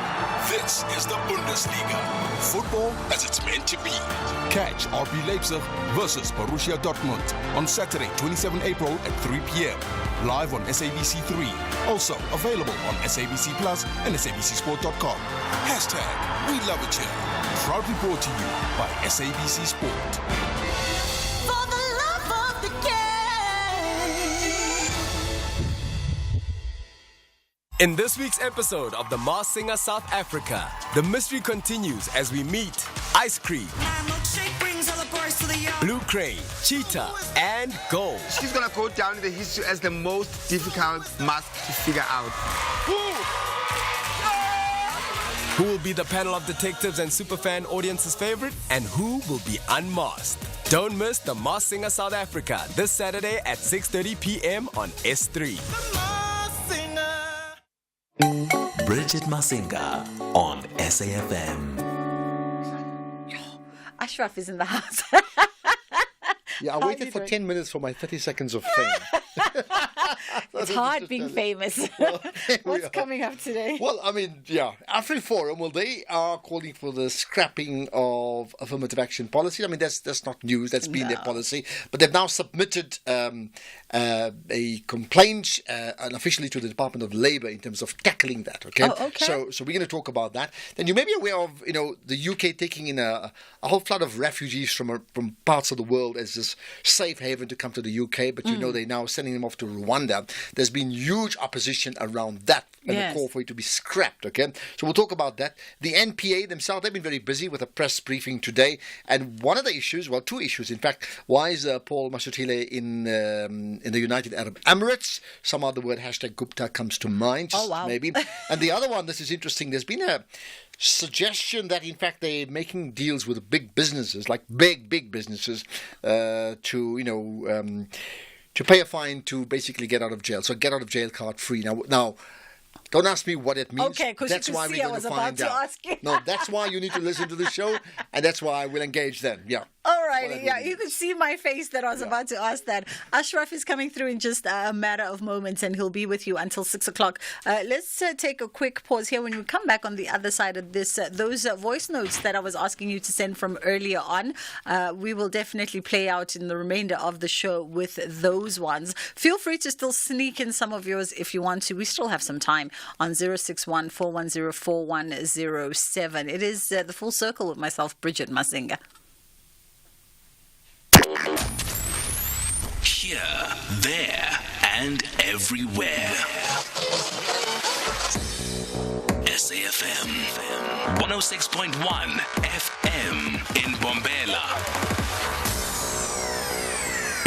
Speaker 28: This is the Bundesliga. Football as it's meant to be. Catch RB Leipzig versus Borussia Dortmund on Saturday, 27 April at 3 p.m. Live on SABC3. Also available on SABC Plus and SABCSport.com. Hashtag We Love It Here. Proudly brought to you by SABC Sport.
Speaker 4: For the love of the game.
Speaker 5: In this week's episode of The Masked Singer South Africa, the mystery continues as we meet Ice Cream, Blue Crane, Cheetah, and Gold.
Speaker 6: She's gonna go down in the history as the most difficult mask to figure out.
Speaker 5: Who will be the panel of detectives and superfan audience's favorite, and who will be unmasked? Don't miss The Masked Singer South Africa this Saturday at 6:30 p.m. on S3.
Speaker 7: Bridget Masinga on SAFM.
Speaker 14: Ashraf is in the house.
Speaker 21: Yeah, I waited for 10 minutes for my 30 seconds of fame.
Speaker 14: It's hard being famous. What's coming up today?
Speaker 21: Well, I mean, yeah, AfriForum, well, they are calling for the scrapping of affirmative action policy. I mean, that's not news. That's been their policy. But they've now submitted a complaint unofficially to the Department of Labour in terms of tackling that, okay?
Speaker 14: Oh, okay.
Speaker 21: So we're going to talk about that. Then you may be aware of, the UK taking in a whole flood of refugees from parts of the world as this safe haven to come to the UK, but they're now sending them off to Rwanda. There's been huge opposition around that and a call for it to be scrapped, okay? So we'll talk about that. The NPA themselves, they've been very busy with a press briefing today, and one of the issues, well, two issues, in fact, why is Paul Mashatile in the United Arab Emirates? Somehow the word #Gupta comes to mind, maybe. And the other one, this is interesting, there's been a suggestion that in fact they're making deals with big businesses, like big businesses, to pay a fine to basically get out of jail. So get out of jail card free. Now, don't ask me what it means.
Speaker 14: Okay, because
Speaker 21: that's why we're going to find out.
Speaker 14: Ask you.
Speaker 21: No, that's why you need to listen to the show, and that's why we'll engage then. Yeah.
Speaker 14: All right, you could see my face that I was about to ask that. Ashraf is coming through in just a matter of moments, and he'll be with you until 6 o'clock. Let's take a quick pause here. When we come back on the other side of this, those voice notes that I was asking you to send from earlier on, we will definitely play out in the remainder of the show with those ones. Feel free to still sneak in some of yours if you want to. We still have some time on 061 410 4107. It is the Full Circle with myself, Bridget Masinga.
Speaker 8: Here, there, and everywhere. SAFM 106.1 FM in Bombela.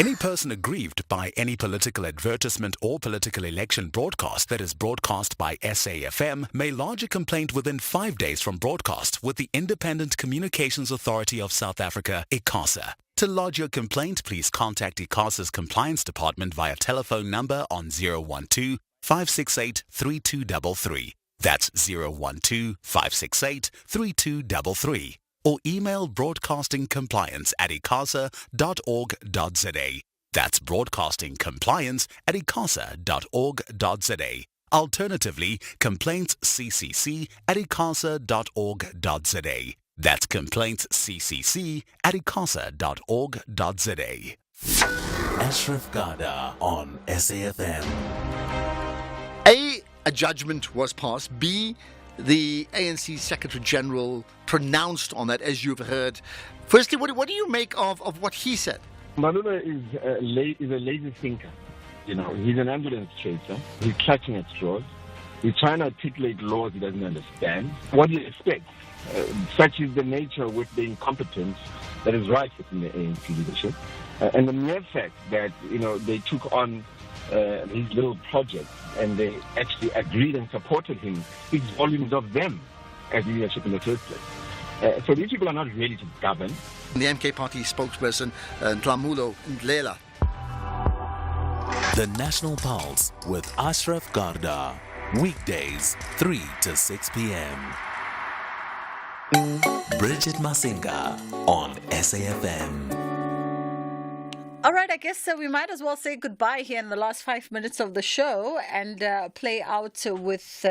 Speaker 7: Any person aggrieved by any political advertisement or political election broadcast that is broadcast by SAFM may lodge a complaint within 5 days from broadcast with the Independent Communications Authority of South Africa, ICASA. To lodge your complaint, please contact ICASA's Compliance Department via telephone number on 012-568-3233. That's 012-568-3233. Or email broadcastingcompliance@icasa.org.za. That's broadcastingcompliance@icasa.org.za. Alternatively, complaintsccc@icasa.org.za. That's complaintsccc@icasa.org.za. Ashraf Garda on SAFM.
Speaker 21: A judgment was passed. B, the ANC Secretary General pronounced on that, as you've heard. Firstly, what do you make of what he said?
Speaker 9: Malula is a lazy thinker. He's an ambulance chaser. He's clutching at straws. He's trying to articulate laws he doesn't understand. What do you expect? Such is the nature with the incompetence that is right within the ANC leadership. And the mere fact that, they took on his little project and they actually agreed and supported him speaks volumes of them as leadership in the first place. So these people are not ready to govern.
Speaker 21: The MK Party spokesperson, Ndlamulo Ndlela.
Speaker 7: The National Pulse with Ashraf Garda. Weekdays, 3 to 6 p.m. Bridget Masinga on SAFM.
Speaker 14: All right, I guess we might as well say goodbye here in the last 5 minutes of the show and play out with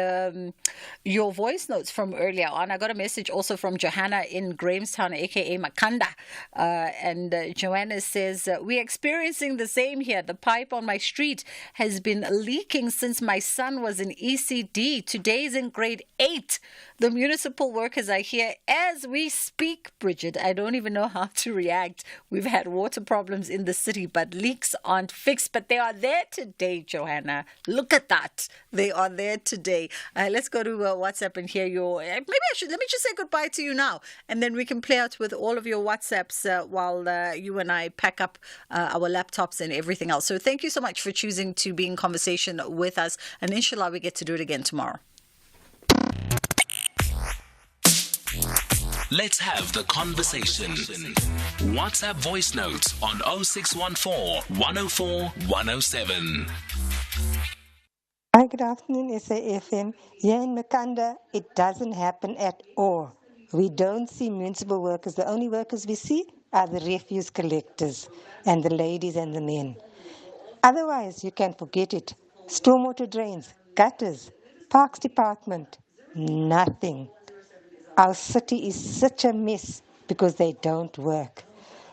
Speaker 14: your voice notes from earlier on. I got a message also from Johanna in Grahamstown, aka Makanda. And Joanna says, we're experiencing the same here. The pipe on my street has been leaking since my son was in ECD. Today is in grade 8. The municipal workers are here as we speak, Bridget. I don't even know how to react. We've had water problems in the city, but leaks aren't fixed. But they are there today, Johanna. Look at that. They are there today. Let's go to WhatsApp and hear your... Let me just say goodbye to you now. And then we can play out with all of your WhatsApps while you and I pack up our laptops and everything else. So thank you so much for choosing to be in conversation with us. And inshallah, we get to do it again tomorrow.
Speaker 8: Let's have the conversation. WhatsApp voice notes on 0614 104 107.
Speaker 10: Hi, good afternoon, SAFM. Here in Makanda, it doesn't happen at all. We don't see municipal workers. The only workers we see are the refuse collectors and the ladies and the men. Otherwise, you can forget it. Stormwater drains, gutters, parks department, nothing. Our city is such a mess because they don't work.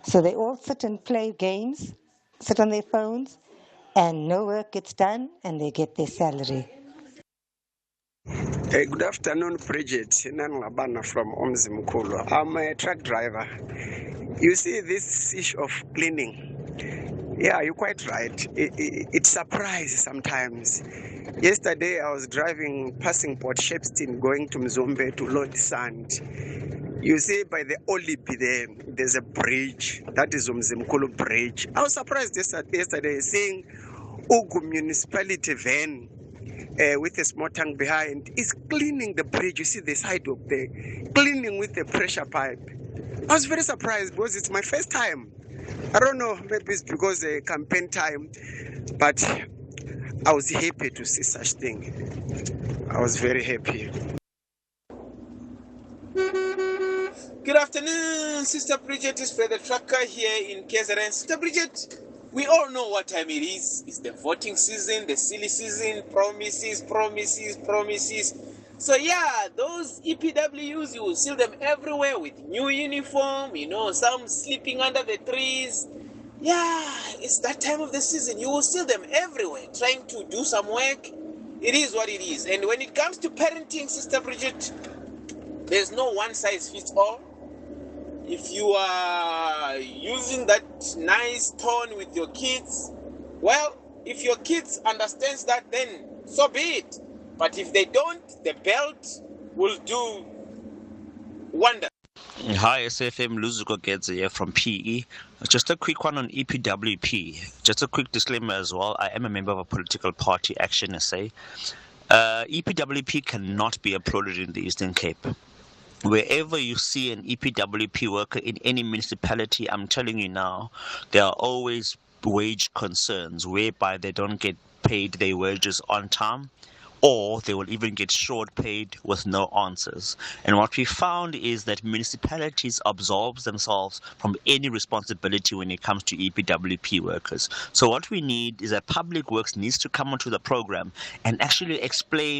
Speaker 10: So they all sit and play games, sit on their phones, and no work gets done, and they get their salary.
Speaker 11: Hey, good afternoon, Bridget. Nanglabana from Omzimkulu. I'm a truck driver. You see, this issue of cleaning, yeah, you're quite right. It surprises sometimes. Yesterday, I was passing Port Shepstone, going to Mzombe to load sand. You see, by the Olipi there's a bridge. That is Umzimkulu Bridge. I was surprised yesterday seeing Ugu municipality van with a small tank behind is cleaning the bridge. You see the side of cleaning with the pressure pipe. I was very surprised because it's my first time. I don't know, maybe it's because campaign time, but I was happy to see such thing. I was very happy.
Speaker 12: Good afternoon, Sister Bridget. Is Brother Trucker here in KZN. Sister Bridget, we all know what time it is. It's the voting season, the silly season, promises. So yeah, those EPWs, you will see them everywhere with new uniform, some sleeping under the trees. Yeah, it's that time of the season. You will see them everywhere trying to do some work. It is what it is. And when it comes to parenting, Sister Bridget, there's no one size fits all. If you are using that nice tone with your kids, well, if your kids understands that, then so be it. But if they don't, the belt will do wonders.
Speaker 13: Hi, SFM, Luzuko Gedze here from PE. Just a quick one on EPWP. Just a quick disclaimer as well. I am a member of a political party, Action SA. EPWP cannot be applauded in the Eastern Cape. Wherever you see an EPWP worker in any municipality, I'm telling you now, there are always wage concerns whereby they don't get paid their wages on time, or they will even get short paid with no answers. And what we found is that municipalities absolve themselves from any responsibility when it comes to EPWP workers. So what we need is that Public Works needs to come onto the program and actually explain